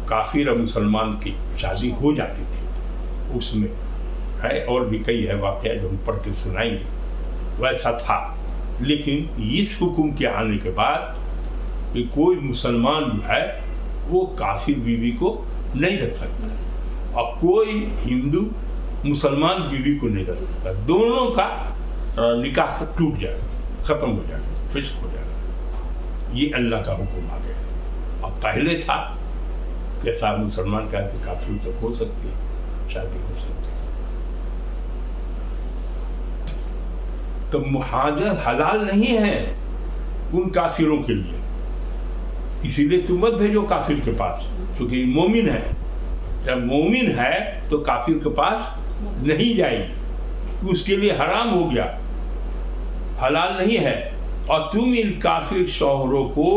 کافر اور مسلمان کی شادی ہو جاتی تھی، اس میں ہے اور بھی کئی ہے واقعہ جو ہم پڑھ کے سنائیں گے، ویسا تھا۔ لیکن اس حکم کے آنے کے بعد کہ کوئی مسلمان جو ہے وہ کافر بیوی کو نہیں رکھ سکتا، اور کوئی ہندو مسلمان بیوی کو نہیں رکھ سکتا، دونوں کا نکاح ٹوٹ جائے گا، ختم ہو جائے گا، فسق ہو جائے گا۔ یہ اللہ کا حکم آ گیا۔ اب پہلے تھا کہ صاحب مسلمان کا کافر تک ہو سکتی ہے، شادی ہو سکتی ہے۔ تو مہاجر حلال نہیں ہے ان کافروں کے لیے، اسی لیے تم مت بھیجو کافر کے پاس، کیونکہ یہ مومن ہے۔ جب مومن ہے تو کافر کے پاس نہیں جائے گی، اس کے لیے حرام ہو گیا، حلال نہیں ہے۔ اور تم ان کافر شوہروں کو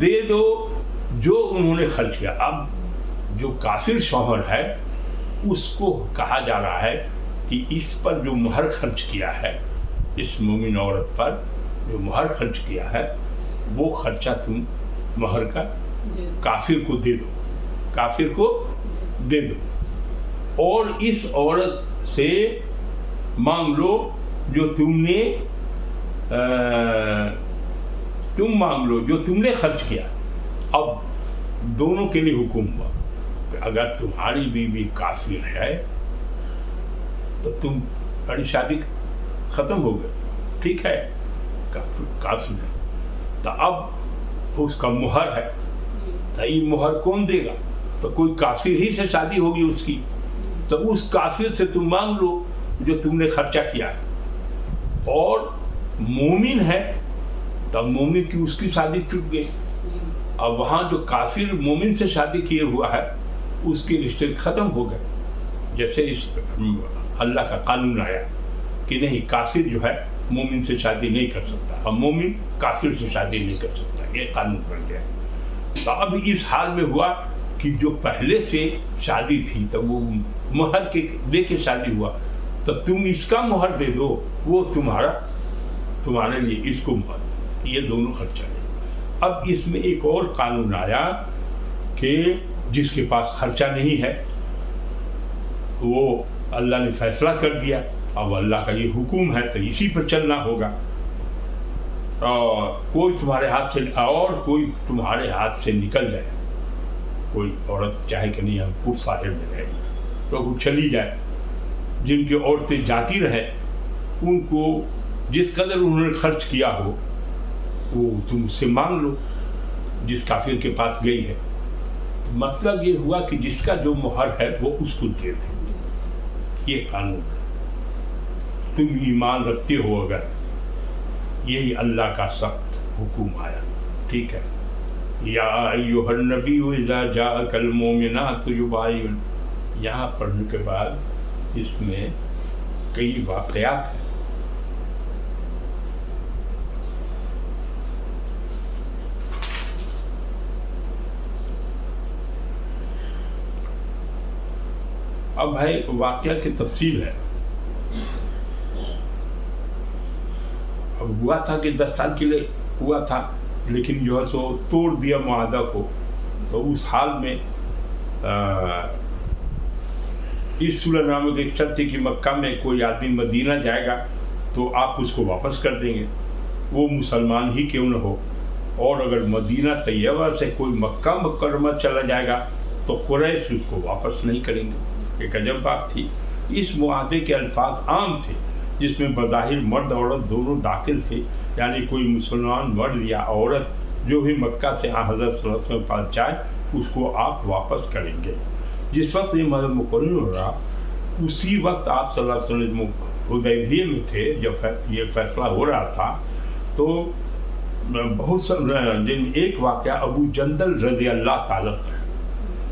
دے دو جو انہوں نے خرچ کیا۔ اب جو کافر شوہر ہے اس کو کہا جا رہا ہے کہ اس پر جو مہر خرچ کیا ہے، اس مومن عورت پر جو مہر خرچ کیا ہے، وہ خرچہ تم مہر کا کافر کو دے دو، کافر کو دے دو، اور اس عورت سے مانگ لو جو تم مانگ لو جو تم نے خرچ کیا۔ اب دونوں کے لیے حکم ہوا کہ اگر تمہاری بیوی کافر ہے تو تم بڑی شادی ختم ہو گئی، ٹھیک ہے، کافر ہے، تو اب اس کا مہر ہے، تو یہ مہر کون دے گا؟ تو کوئی کافر ہی سے شادی ہوگی اس کی، تو اس کافر سے تم مانگ لو جو تم نے خرچہ کیا ہے۔ اور مومن ہے تو مومن کی اس کی شادی ٹوٹ گئی، اب وہاں جو کافر مومن سے شادی کیے ہوا ہے اس کے رشتے ختم ہو گئے۔ جیسے اس اللہ کا قانون آیا کہ نہیں، کافر جو ہے مومن سے شادی نہیں کر سکتا، اور مومن کافر سے شادی نہیں کر سکتا، یہ قانون بن گیا۔ تو اب اس حال میں ہوا کہ جو پہلے سے شادی تھی تو وہ مہر کے دے کے شادی ہوا، تو تم اس کا مہر دے دو، وہ تمہارے لیے اس کو مہر، یہ دونوں خرچہ ہے۔ اب اس میں ایک اور قانون آیا کہ جس کے پاس خرچہ نہیں ہے، وہ اللہ نے فیصلہ کر دیا، اب اللہ کا یہ حکم ہے تو اسی پر چلنا ہوگا۔ اور کوئی تمہارے ہاتھ سے نکل جائے، کوئی عورت چاہے کہ نہیں ہم خود فارغ میں رہے گی تو وہ چلی جائے، جن کی عورتیں جاتی رہے ان کو جس قدر انہوں نے خرچ کیا ہو وہ تم اس سے مانگ لو جس کافر کے پاس گئی ہے۔ مطلب یہ ہوا کہ جس کا جو مہر ہے وہ اس کو دے دے، یہ قانون ہے۔ تم ایمان رکھتے ہو اگر، یہی اللہ کا سخت حکم آیا، ٹھیک ہے۔ یا ایھا النبی اذا جاءک المؤمنات یبایعن، یہاں پڑھنے کے بعد اس میں کئی واقعات ہیں۔ اب ہے واقعہ کی تفصیل ہے ہوا تھا کہ 10 سال کے لیے ہوا تھا، لیکن جو ہے سو توڑ دیا معاہدہ کو. تو اس حال میں اس صلح نامے کی ایک شرط تھی کہ مکہ میں کوئی آدمی مدینہ جائے گا تو آپ اس کو واپس کر دیں گے، وہ مسلمان ہی کیوں نہ ہو. اور اگر مدینہ طیبہ سے کوئی مکہ مکرمہ چلا جائے گا تو قریش اس کو واپس نہیں کریں گے. ایک عجب بات تھی. اس معاہدے کے الفاظ عام تھے جس میں بظاہر مرد عورت دونوں داخل تھے، یعنی کوئی مسلمان مرد یا عورت جو بھی مکہ سے حضرت صلی اللہ علیہ وسلم پاس جائے اس کو آپ واپس کریں گے. جس وقت یہ مقرر ہو رہا اسی وقت آپ صلی اللہ علیہ وسلم حدیبیہ میں تھے جب یہ فیصلہ ہو رہا تھا. تو بہت سارے ایک واقعہ ابو جندل رضی اللہ تعالیٰ تھا.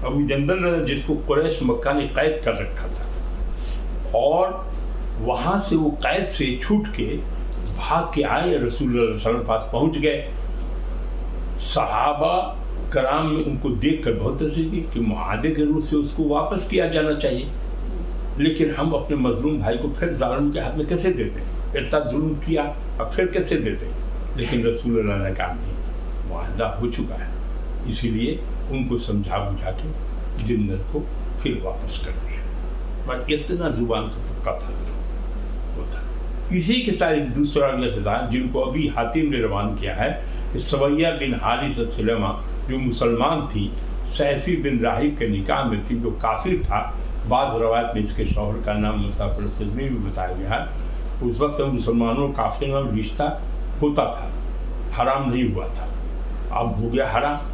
ابو جندل جس کو قریش مکہ نے قید کر رکھا تھا، اور وہاں سے وہ قید سے چھوٹ کے بھاگ کے آئے، رسول اللہ صلی اللہ علیہ وسلم پاس پہنچ گئے. صحابہ کرام نے ان کو دیکھ کر بہت تشویش کی کہ معاہدے کے روح سے اس کو واپس کیا جانا چاہیے، لیکن ہم اپنے مظلوم بھائی کو پھر ظالم کے ہاتھ میں کیسے دے دیں؟ اتنا ظلم کیا اب پھر کیسے دے دیں؟ لیکن رسول اللہ نے کہا نہیں، معاہدہ ہو چکا ہے. اسی لیے ان کو سمجھا بجھا کے جنت کو پھر واپس کر دیا. بس اتنا زبان کا پکا تھا وہ تھا. اسی کے ساتھ ایک دوسرا نسل جن کو ابھی حاتم نے روان کیا ہے کہ سویہ بن حارث سلمہ جو مسلمان تھی، سیفی بن راہب کے نکاح میں تھی جو کافر تھا. بعض روایت میں اس کے شوہر کا نام مسافر القزمی بھی بتایا گیا ہے. اس وقت مسلمانوں کافروں میں رشتہ ہوتا تھا، حرام نہیں ہوا تھا، اب ہو گیا حرام.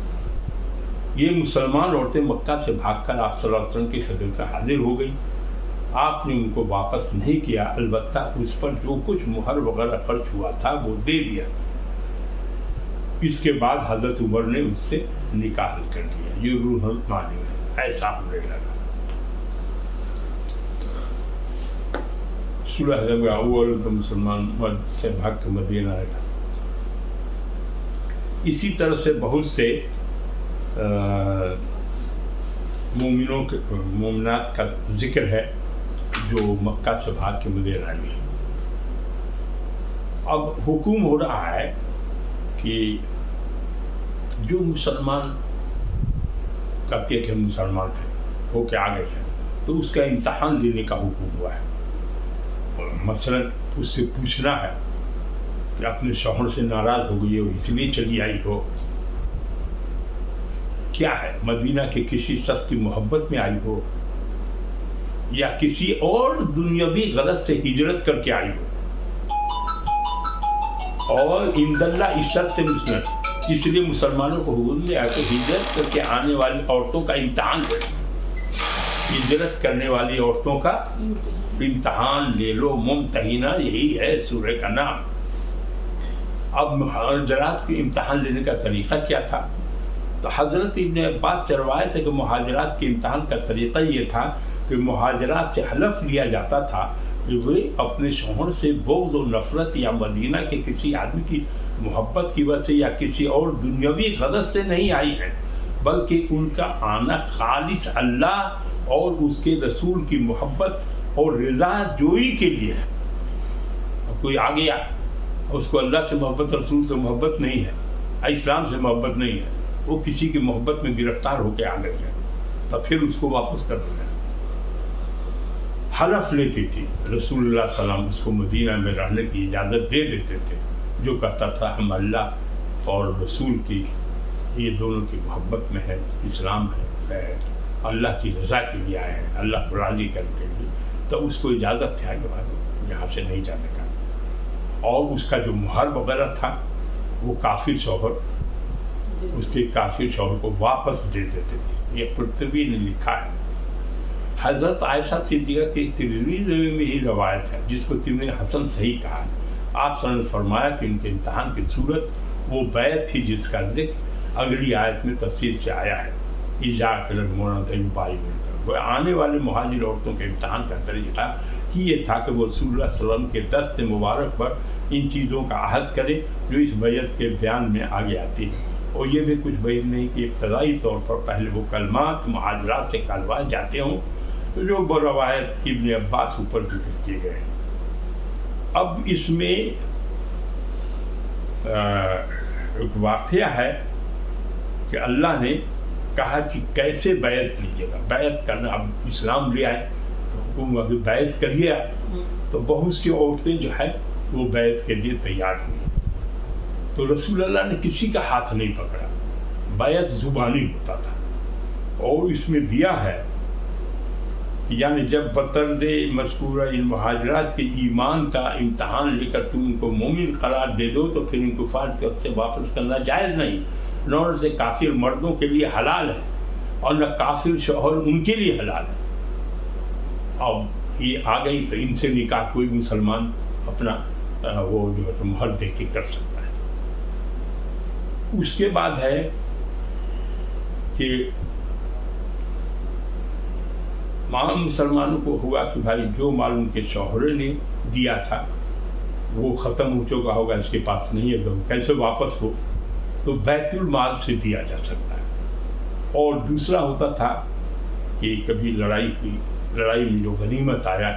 یہ مسلمان عورتیں مکہ سے بھاگ کر آپ صلی اللہ علیہ وسلم کی خدمت میں حاضر ہو گئی. آپ نے ان کو واپس نہیں کیا، البتہ اس پر جو کچھ مہر وغیرہ خرچ ہوا تھا وہ دے دیا. اس کے بعد حضرت عمر نے اس سے نکاح کر دیا. یہ روح مانی ایسا ہونے لگا. صلح حدیبیہ کا اول مسلمان مرد سے بھاگ کے مدینہ آئے. اسی طرح سے بہت سے مومنات کا ذکر ہے جو مکہ سے بھاگ کے مدینہ آئے. اب حکم ہو رہا ہے کہ جو مسلمان کہتے ہیں کہ ہم مسلمان ہیں ہو کے آگے ہیں تو اس کا امتحان لینے کا حکم ہوا ہے. مثلا اس سے پوچھنا ہے کہ اپنے شوہر سے ناراض ہو گئی ہو اس لیے چلی آئی ہو، کیا ہے مدینہ کے کسی شخص کی محبت میں آئی ہو، یا کسی اور دنیاوی غرض سے ہجرت کر کے آئی ہو. اور عند اللہ اس شرط سے مسلم، اس لیے مسلمانوں کو حکم دیا کہ ہجرت کر کے آنے والی عورتوں کا امتحان لے لو. ہجرت کرنے والی عورتوں کا امتحان لے لو. ممتحنہ یہی ہے سورہ کا نام. اب مہاجرات کے امتحان لینے کا طریقہ کیا تھا؟ تو حضرت ابن عباس سے روایت ہے کہ مہاجرات کے امتحان کا طریقہ یہ تھا کہ مہاجرات سے حلف لیا جاتا تھا کہ وہ اپنے شوہر سے بغض و نفرت یا مدینہ کے کسی آدمی کی محبت کی وجہ سے یا کسی اور دنیاوی غرض سے نہیں آئی ہے، بلکہ ان کا آنا خالص اللہ اور اس کے رسول کی محبت اور رضا جوئی کے لیے ہے. اب کوئی آ گیا اس کو اللہ سے محبت، رسول سے محبت نہیں ہے، اسلام سے محبت نہیں ہے، وہ کسی کی محبت میں گرفتار ہو کے آ گئی ہے تو پھر اس کو واپس کر دیا. حلف لیتی تھی رسول اللہ صلی اللہ علیہ وسلم، اس کو مدینہ میں رہنے کی اجازت دے دیتے تھے، جو کہتا تھا ہم اللہ اور رسول کی یہ دونوں کی محبت میں ہے، اسلام ہے، اللہ کی رضا کے لیے آئے ہیں، اللہ کو راضی کرنے کے لیے. تو اس کو اجازت تھا یہاں سے نہیں جانے کا. اور اس کا جو مہر وغیرہ تھا وہ کافر شوہر اس کے کافر شوہر کو واپس دے دیتے تھے. یہ قرطبی نے لکھا ہے. حضرت عائشہ صدیقہ کی ترمذی میں ہی روایت ہے جس کو ترمذی نے حسن صحیح کہا. آپ صلی اللہ علیہ وسلم نے فرمایا کہ ان کے امتحان کی صورت وہ بیعت تھی جس کا ذکر اگلی آیت میں تفصیل سے آیا ہے. آنے والے مہاجر عورتوں کے امتحان کا طریقہ ہی یہ تھا کہ وہ رسول اللہ صلی اللہ علیہ وسلم کے دست مبارک پر ان چیزوں کا عہد کرے جو اس بیعت کے بیان میں آگے آتی ہے. اور یہ بھی کچھ بیان نہیں کہ ابتدائی طور پر پہلے وہ کلمات مہاجرات سے کہلوائے جاتے ہوں جو بروایت ابن عباس اوپر ذکر کیے گئے. اب اس میں ایک واقعہ ہے کہ اللہ نے کہا کہ کیسے بیعت لیجیے گا. بیعت کرنا، اب اسلام لے آئے تو حکم ابھی بیعت کریے. تو بہت سی عورتیں جو ہے وہ بیعت کے لیے تیار ہوئی. تو رسول اللہ نے کسی کا ہاتھ نہیں پکڑا. بیعت زبانی ہوتا تھا. اور اس میں دیا ہے یعنی جب بطرز مذکورہ ان مہاجرات کے ایمان کا امتحان لے کر تم ان کو مومن قرار دے دو تو پھر ان کفار کے وقت سے واپس کرنا جائز نہیں. نہ سے کافر مردوں کے لیے حلال ہے اور نہ کافر شوہر ان کے لیے حلال ہے. اب یہ آ گئی تو ان سے نکاح کوئی مسلمان اپنا وہ جو ہے مہر دے کے کر سکتا ہے. اس کے بعد ہے کہ مسلمانوں کو ہوا کہ بھائی جو مال ان کے شوہرے نے دیا تھا وہ ختم ہو چکا ہوگا، اس کے پاس نہیں ہے تو کیسے واپس ہو. تو بیت المال سے دیا جا سکتا ہے. اور دوسرا ہوتا تھا کہ کبھی لڑائی ہوئی، لڑائی میں جو غنیمت آیا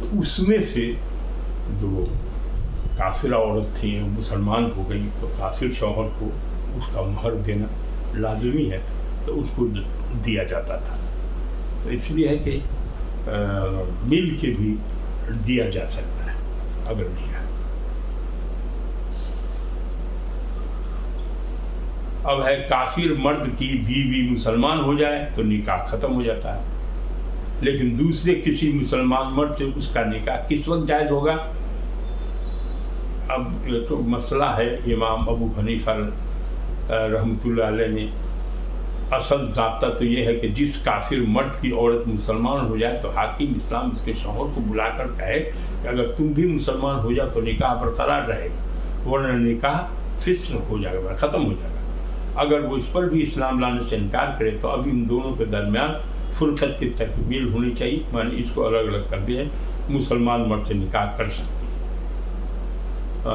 تو اس میں سے جو کافر عورت تھی مسلمان ہو گئی تو کافر شوہر کو اس کا مہر دینا لازمی ہے تو اس کو دیا جاتا تھا. تو اس لیے ہے کہ مل کے بھی دیا جا سکتا ہے اگر نہیں ہے. اب ہے کافر مرد کی بیوی مسلمان ہو جائے تو نکاح ختم ہو جاتا ہے. لیکن دوسرے کسی مسلمان مرد سے اس کا نکاح کس وقت جائز ہوگا؟ اب تو مسئلہ ہے امام ابو حنیفہ رحمۃ اللہ علیہ نے اصل ضابطہ تو یہ ہے کہ جس کافر مرد کی عورت مسلمان ہو جائے تو حاکم اسلام اس کے شوہر کو بلا کر کہے کہ اگر تم بھی مسلمان ہو جاؤ تو نکاح برقرار رہے گا، ورنہ نکاح فسخ ہو جائے گا، ختم ہو جائے گا. اگر وہ اس پر بھی اسلام لانے سے انکار کرے تو ابھی ان دونوں کے درمیان فرقت کی تکمیل ہونی چاہیے، معنی اس کو الگ الگ کر دیا مسلمان مرد سے نکاح کر سکتی ہے.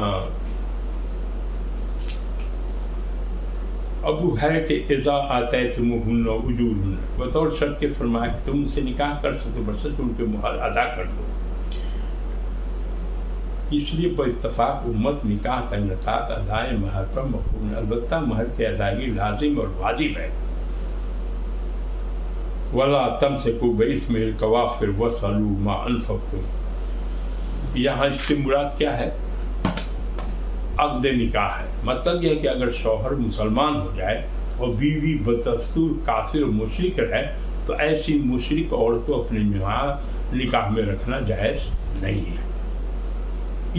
اب ہے کہ اذا آتیتموہن اجورہن بطور شرط کے فرمایا کہ تم ان سے نکاح کر سکتے برسط ان کے مہر ادا کر دو. اس لیے پر اتفاق امت نکاح کا انعقاد ادائے مہر پر مقرون ہے. البتہ مہر کی ادائیگی لازم اور واجب ہے. وَلَا تَمْسِكُوا بِإِثْمِ الْكَوَافِرِ وَاسْأَلُوا مَا أَنفَقْتُمْ. یہاں اس سے مراد کیا ہے؟ عقد نکاح ہے. مطلب یہ ہے کہ اگر شوہر مسلمان ہو جائے اور بیوی بدستور کافر مشرک ہے تو ایسی مشرک عورت کو اپنے نکاح میں رکھنا جائز نہیں ہے.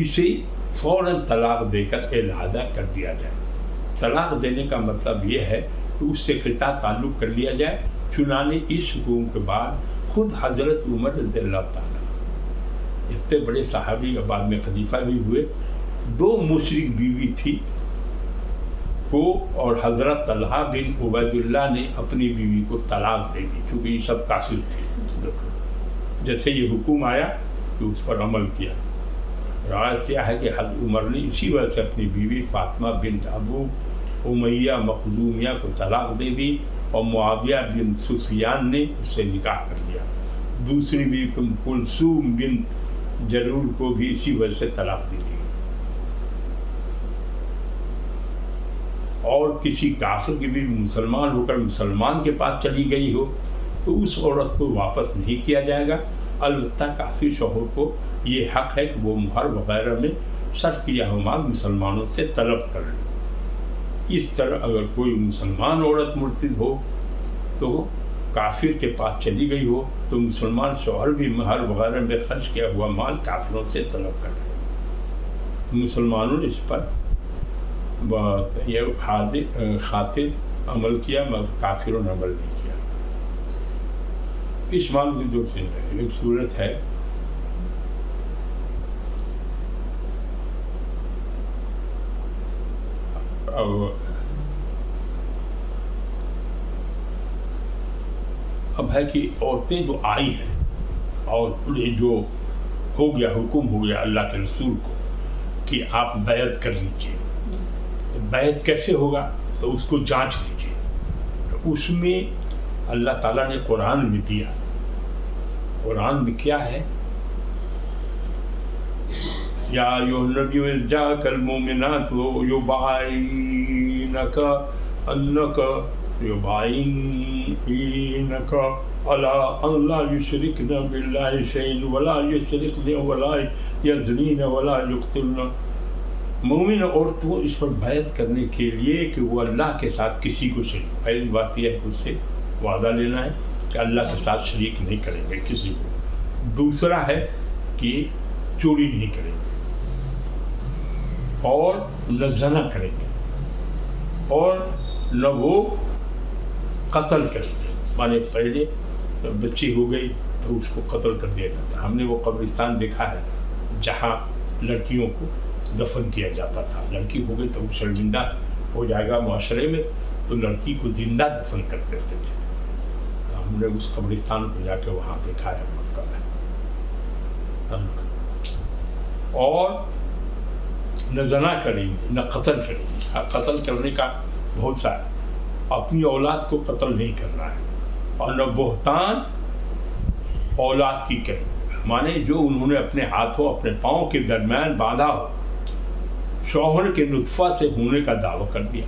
اسے فوراً طلاق دے کر علیحدہ کر دیا جائے. طلاق دینے کا مطلب یہ ہے کہ اس سے قطع تعلق کر لیا جائے. چنانچہ اس حکم کے بعد خود حضرت عمر رضی اللہ تعالیٰ اتنے بڑے صحابی بعد میں خلیفہ بھی ہوئے، 2 مشرک بیوی تھی کو اور حضرت طلحہ بن عبید اللہ نے اپنی بیوی کو طلاق دے دی کیونکہ یہ سب کافر تھے. جیسے یہ حکم آیا تو اس پر عمل کیا. روایت کیا ہے کہ حضرت عمر نے اسی وجہ سے اپنی بیوی فاطمہ بنت ابو امیہ مخزومیہ کو طلاق دے دی اور معاویہ بن سفیان نے اس سے نکاح کر لیا. دوسری بیوی کلثوم بن جرور کو بھی اسی وجہ سے طلاق دی گئی. اور کسی کافر کی بھی مسلمان ہو کر مسلمان کے پاس چلی گئی ہو تو اس عورت کو واپس نہیں کیا جائے گا. البتہ کافر شوہر کو یہ حق ہے کہ وہ مہر وغیرہ میں صرف کیا ہوا مال مسلمانوں سے طلب کر لے. اس طرح اگر کوئی مسلمان عورت مرتد ہو تو کافر کے پاس چلی گئی ہو تو مسلمان شوہر بھی مہر وغیرہ میں خرچ کیا ہوا مال کافروں سے طلب کر لے. مسلمانوں نے اس پر یہ خاطر عمل کیا مگر کافروں نے عمل نہیں کیا. اس مال کی 2 چیزیں ہیں. ایک صورت ہے اب ہے کہ عورتیں جو آئی ہیں اور جو ہو گیا حکم ہو گیا اللہ کے رسول کو کہ آپ بیعت کر لیجیے، تو بیعت کیسے ہوگا؟ تو اس کو جانچ لیجیے. اس میں اللہ تعالیٰ نے قرآن میں دیا. قرآن میں کیا ہے؟ یا ایھا النبی اذ جاءک المؤمنات یبايعنک علی ان لا یشرکن باللہ شیئا ولا یسرقن ولا یزنین ولا یقتلن. مومن عورتوں اس پر بیعت کرنے کے لیے کہ وہ اللہ کے ساتھ کسی کو شریک، پہلی بات یہ ہے کہ اس سے وعدہ لینا ہے کہ اللہ کے ساتھ شریک نہیں کریں گے کسی کو. دوسرا ہے کہ چوری نہیں کریں گے اور نہ زنا کریں گے اور نہ وہ قتل کریں گے. مانے پہلے بچی ہو گئی تو اس کو قتل کر دیا جاتا. ہم نے وہ قبرستان دیکھا ہے جہاں لڑکیوں کو دفن کیا جاتا تھا. لڑکی ہو گئی تو وہ شرمندہ ہو جائے گا معاشرے میں، تو لڑکی کو زندہ دفن کر دیتے تھے. ہم نے اس قبرستان کو جا کے وہاں دیکھا ہے مکہ میں. اور نہ زنا کریں گے نہ قتل کریں گے. قتل کرنے کا بہت سا ہے، اپنی اولاد کو قتل نہیں کرنا ہے. اور نہ بہتان اولاد کی کریں، مانے جو انہوں نے اپنے ہاتھوں اپنے پاؤں کے درمیان باندھا ہو، شوہر کے نطفہ سے ہونے کا دعویٰ کر دیا،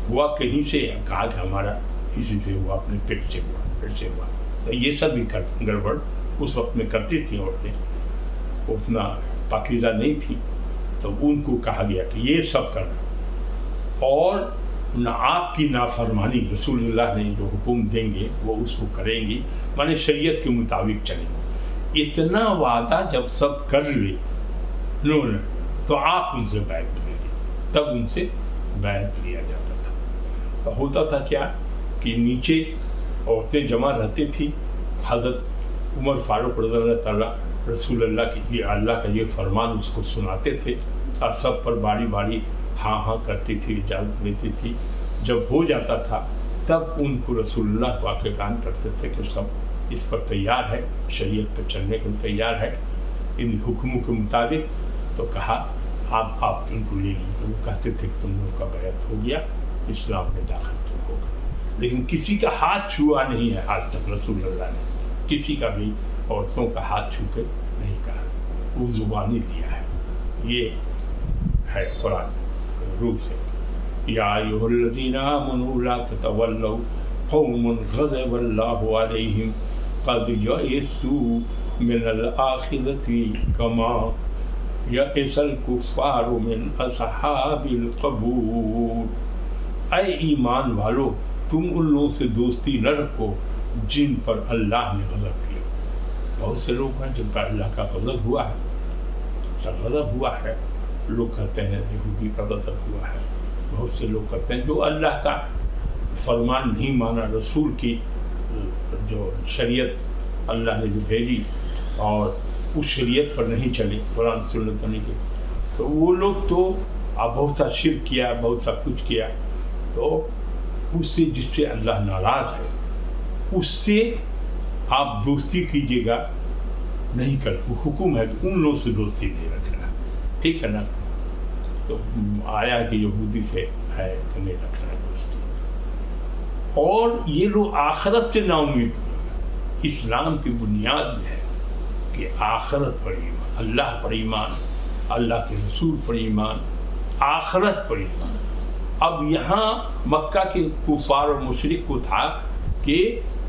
ہوا کہیں سے، کہا کہ ہمارا کسی سے ہوا، اپنے پیٹ سے ہوا، پیٹ سے ہوا. تو یہ سب بھی گڑبڑ اس وقت میں کرتی تھیں عورتیں، اتنا پاکیزہ نہیں تھی. تو ان کو کہا گیا کہ یہ سب کرنا، اور نہ آپ کی نافرمانی، رسول اللہ نے جو حکم دیں گے وہ اس کو کریں گی، مانے شریعت کے مطابق چلیں گے. اتنا وعدہ جب سب کر لے انہوں نے تو آپ ان سے بیعت لیں، تب ان سے بیعت لیا جاتا تھا. تو ہوتا تھا کیا کہ نیچے عورتیں جمع رہتی تھی. حضرت عمر فاروق رضی اللہ تعالیٰ رسول اللہ کی اللہ کا یہ فرمان اس کو سناتے تھے، اور سب پر باری باری ہاں ہاں کرتی تھی، اجازت دیتی تھی. جب ہو جاتا تھا تب ان کو رسول اللہ کو آ کے بیان کرتے تھے کہ سب اس پر تیار ہے، شریعت پر چلنے کے لیے تیار ہے ان حکموں کے مطابق. تو کہا آپ ان کو لے لیجیے. تو وہ کہتے تھے کہ تم لوگوں کا بیعت ہو گیا، اسلام میں داخل تم ہوگا. لیکن کسی کا ہاتھ چھوا نہیں ہے آج تک. رسول اللہ نے کسی کا بھی عورتوں کا ہاتھ چھو کے نہیں کہا، وہ زبانی دیا ہے. یہ ہے قرآن روح سے. یا ایھا الذین آمنوا لا تتولوا قوم غضب اللہ علیہم قد یئسوا من الآخرۃ کما یئس الکفار من اصحاب القبور. اے ایمان والو، تم ان لوگوں سے دوستی نہ رکھو جن پر اللہ نے غضب کیا. بہت سے لوگ ہیں جن پر اللہ کا غضب ہوا ہے. غضب ہوا ہے، لوگ کہتے ہیں یہودی کا غضب ہوا ہے. بہت سے لوگ کہتے ہیں جو اللہ کا فرمان نہیں مانا، رسول کی جو شریعت اللہ نے جو بھیجی اور اس شریعت پر نہیں چلی، قرآن سنت نہیں کی، تو وہ لوگ تو بہت سا شرک کیا، بہت سا کچھ کیا. تو اس سے جس سے اللہ ناراض ہے اس سے آپ دوستی کیجیے گا نہیں کر. وہ حکم ہے کہ ان لوگوں سے دوستی نہیں رکھنا، ٹھیک ہے نا. تو آیا کہ یہودی سے ہے کہ نہیں رکھنا دوستی. اور یہ لوگ آخرت سے نا امید ہوئے. اسلام کی بنیاد ہے کہ آخرت پر ایمان، اللہ پر ایمان، اللہ کے رسول پر ایمان، آخرت پر ایمان. اب یہاں مکہ کے کفار اور مشرک کو تھا کہ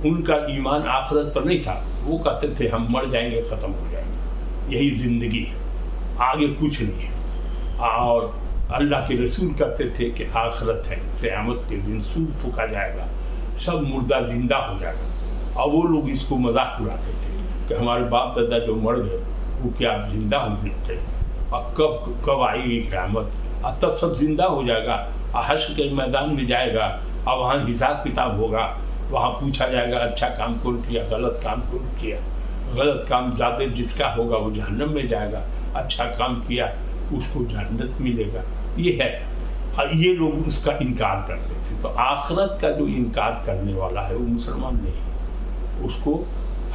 ان کا ایمان آخرت پر نہیں تھا. وہ کہتے تھے ہم مر جائیں گے، ختم ہو جائیں گے، یہی زندگی ہے، آگے کچھ نہیں ہے. اور اللہ کے رسول کہتے تھے کہ آخرت ہے، قیامت کے دن سور پھونکا جائے گا، سب مردہ زندہ ہو جائے گا. اور وہ لوگ اس کو مذاق اڑاتے تھے کہ ہمارے باپ دادا جو مر گئے وہ کیا زندہ ہو گئے، اور کب آئے گی قیامت، اور تب سب زندہ ہو جائے گا، حشر کے میدان میں جائے گا، اور وہاں حساب کتاب ہوگا، وہاں پوچھا جائے گا اچھا کام کون کیا، غلط کام کون کیا. غلط کام زیادہ جس کا ہوگا وہ جہنم میں جائے گا، اچھا کام کیا اس کو جنت ملے گا. یہ ہے. یہ لوگ اس کا انکار کرتے تھے. تو آخرت کا جو انکار کرنے والا ہے وہ مسلمان نہیں، اس کو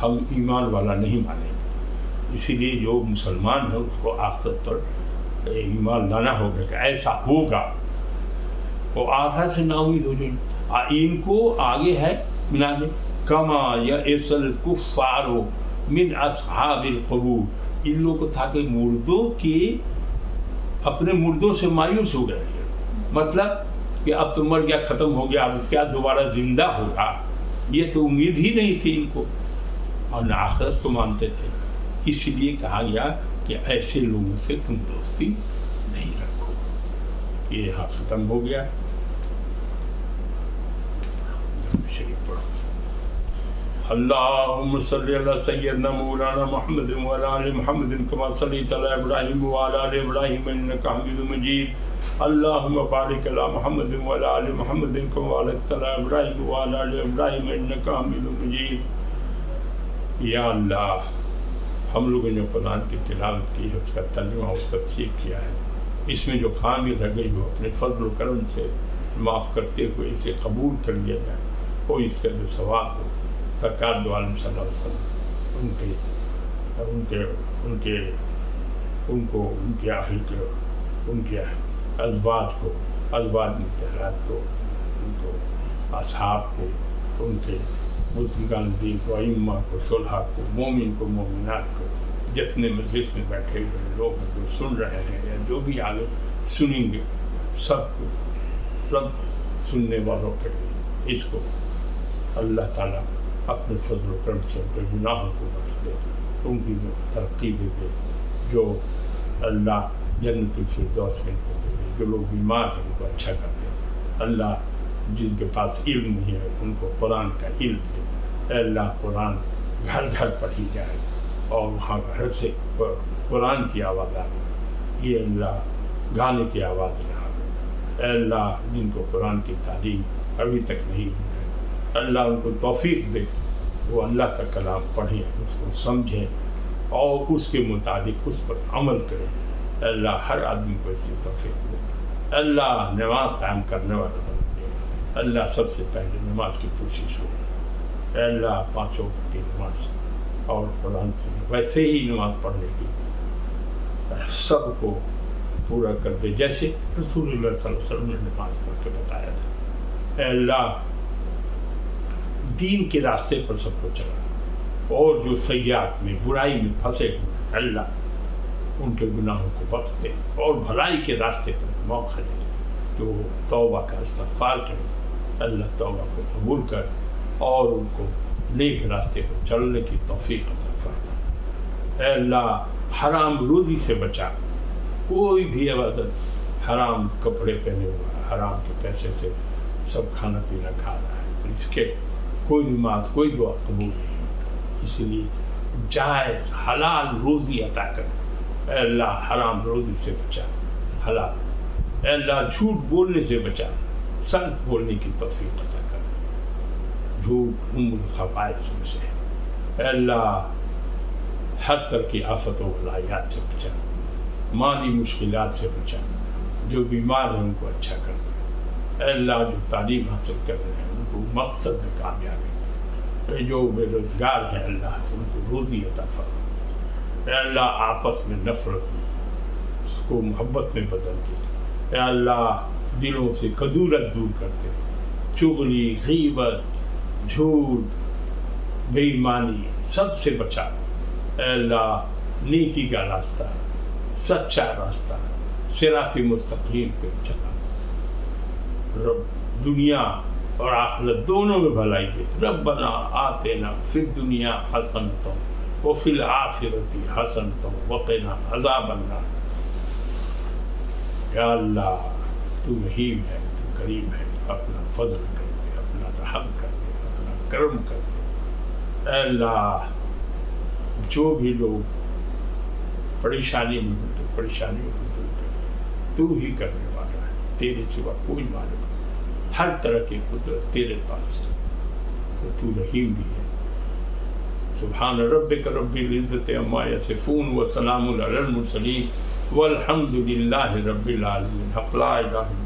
ہم ایمان والا نہیں مانیں گے. اسی لیے جو مسلمان ہے اس کو آخرت پر ایمان لانا ہوگا کہ ایسا ہوگا. وہ آخرت سے نا امید ہو جائیں. ان کو آگے ہے کما یئس الکفار من اصحاب القبور. ان لوگوں کو تھا کہ مردوں کی اپنے مردوں سے مایوس ہو گئے، مطلب کہ اب تو مر گیا، ختم ہو گیا، اب کیا دوبارہ زندہ ہوگا، یہ تو امید ہی نہیں تھی ان کو، اور نہ آخرت کو مانتے تھے. اس لیے کہا گیا کہ ایسے لوگوں سے تم دوستی نہیں رکھو. یہ یہاں ختم ہو گیا. شریف پڑھو. اللهم صل على سيدنا مولانا محمد وعلى ال محمد كما صليت على ابراهيم وعلى ال ابراهيم انك حميد مجيد. اللهم بارك على محمد وعلى ال محمد كما باركت على ابراهيم وعلى ال ابراهيم انك حميد مجيد. یا اللہ، ہم لوگوں نے قرآن کی تلاوت کی ہے، اس کا ترجمہ و تفسیر کیا ہے، اس میں جو خامی رہ گئی ہو اپنے فضل و کرم سے معاف کرتے ہوئے اسے قبول کر لیا جائے، اور اس کا جو ثواب ہو سرکار دو عالم صلی اللہ علیہ وسلم ان کے اہل کو، ان کے ازواج کو، ازواج مطہرات کو، ان کو اصحاب کو، ان کے بزرگان دین کو، ائمہ کو، صلحاء کو، مومن کو، مومنات کو، جتنے مجلس میں بیٹھے ہوئے لوگ جو سن رہے ہیں یا جو بھی آگے سنیں گے، سب کو، سب سننے والوں کے لیے اس کو اللہ تعالیٰ اپنے فضل و کرم سے ان کے گناہوں کو بخش دے، ان کی ترقی دے دے، جو اللہ جنت الفردوس میں ان کو دے دے، جو لوگ بیمار ہیں ان کو اچھا کر دے. اللہ جن کے پاس علم نہیں ہے ان کو قرآن کا علم دے. اے اللہ، قرآن گھر گھر پڑھی جائے اور وہاں گھر سے قرآن کی آواز آئے. یہ اللہ گانے کی آواز نہ آئے. اے اللہ، جن کو قرآن کی تعلیم ابھی تک نہیں ہوئی ہے، اللہ ان کو توفیق دے، وہ اللہ کا کلام پڑھیں، اس کو سمجھیں اور اس کے مطابق اس پر عمل کریں. اے اللہ ہر آدمی کو اس سے توفیق دے. اللہ نماز قائم کرنے والا بن دے. اللہ سب سے پہلے نماز کی کوشش ہو. اے اللہ 5 وقت کی نماز اور قرآن کی ویسے ہی نماز پڑھنے کی سب کو پورا کر دے جیسے رسول اللہ صلی اللہ علیہ وسلم نے نماز پڑھ کے بتایا تھا. اے اللہ دین کے راستے پر سب کو چلا، اور جو سیئات میں برائی میں پھنسے ہوئے اللہ ان کے گناہوں کو بخش دے اور بھلائی کے راستے پر موقع دے، تو توبہ کا استغفار کرے. اللہ توبہ کو قبول کر اور ان کو نیک راستے پر چلنے کی توفیق عطا فرما. اے اللہ حرام روزی سے بچا. کوئی بھی عبادت حرام کپڑے پہنے ہوا، حرام کے پیسے سے سب کھانا پینا کھا رہا ہے، تو اس کے کوئی نماز کوئی دعا قبول نہیں. اس لیے جائز حلال روزی عطا کر. اے اللہ حرام روزی سے بچا، حلال. اے اللہ جھوٹ بولنے سے بچا، سچ بولنے کی توفیق عطا کر. جھوٹ الخبائث میں سے. اے اللہ ہر طرح کی آفتوں و بلایات سے بچا، مالی مشکلات سے بچا. جو بیمار ہیں ان کو اچھا کر دے. اے اللہ جو تعلیم حاصل کر رہے ہیں ان کو مقصد میں کامیابی دے. جو بے روزگار ہیں اللہ ان کو روزی عطا فرما. اے اللہ آپس میں نفرت اس کو محبت میں بدل دے. اے اللہ دلوں سے کدورت دور کر دے. چغلی، غیبت، جھوٹ، بے ایمانی سب سے بچا. اے اللہ نیکی کا راستہ، سچا راستہ، صراط مستقیم پہ چلا. رب دنیا اور آخرت دونوں میں بھلائی دے. ربنا آتنا فی الدنیا حسنۃ وفی الآخرۃ حسنۃ وقنا عذاب النار. یا اللہ تو رحیم ہے، تو کریم ہے، اپنا فضل کر دے، اپنا رحم کر دے، اپنا کرم کر دے. اے اللہ جو بھی لوگ پریشانی میں ہوتے پریشانیوں کو دور کر دے. تو ہی کرنے والا ہے، تیرے سوا کوئی معلوم نہیں. ہر طرح کی قدرت تیرے پاس ہے، تو رحیم بھی ہے. سبحان ربک رب العزت عما یصفون وسلام علی المرسلین والحمد للہ رب العالمین. حق لا الہ الا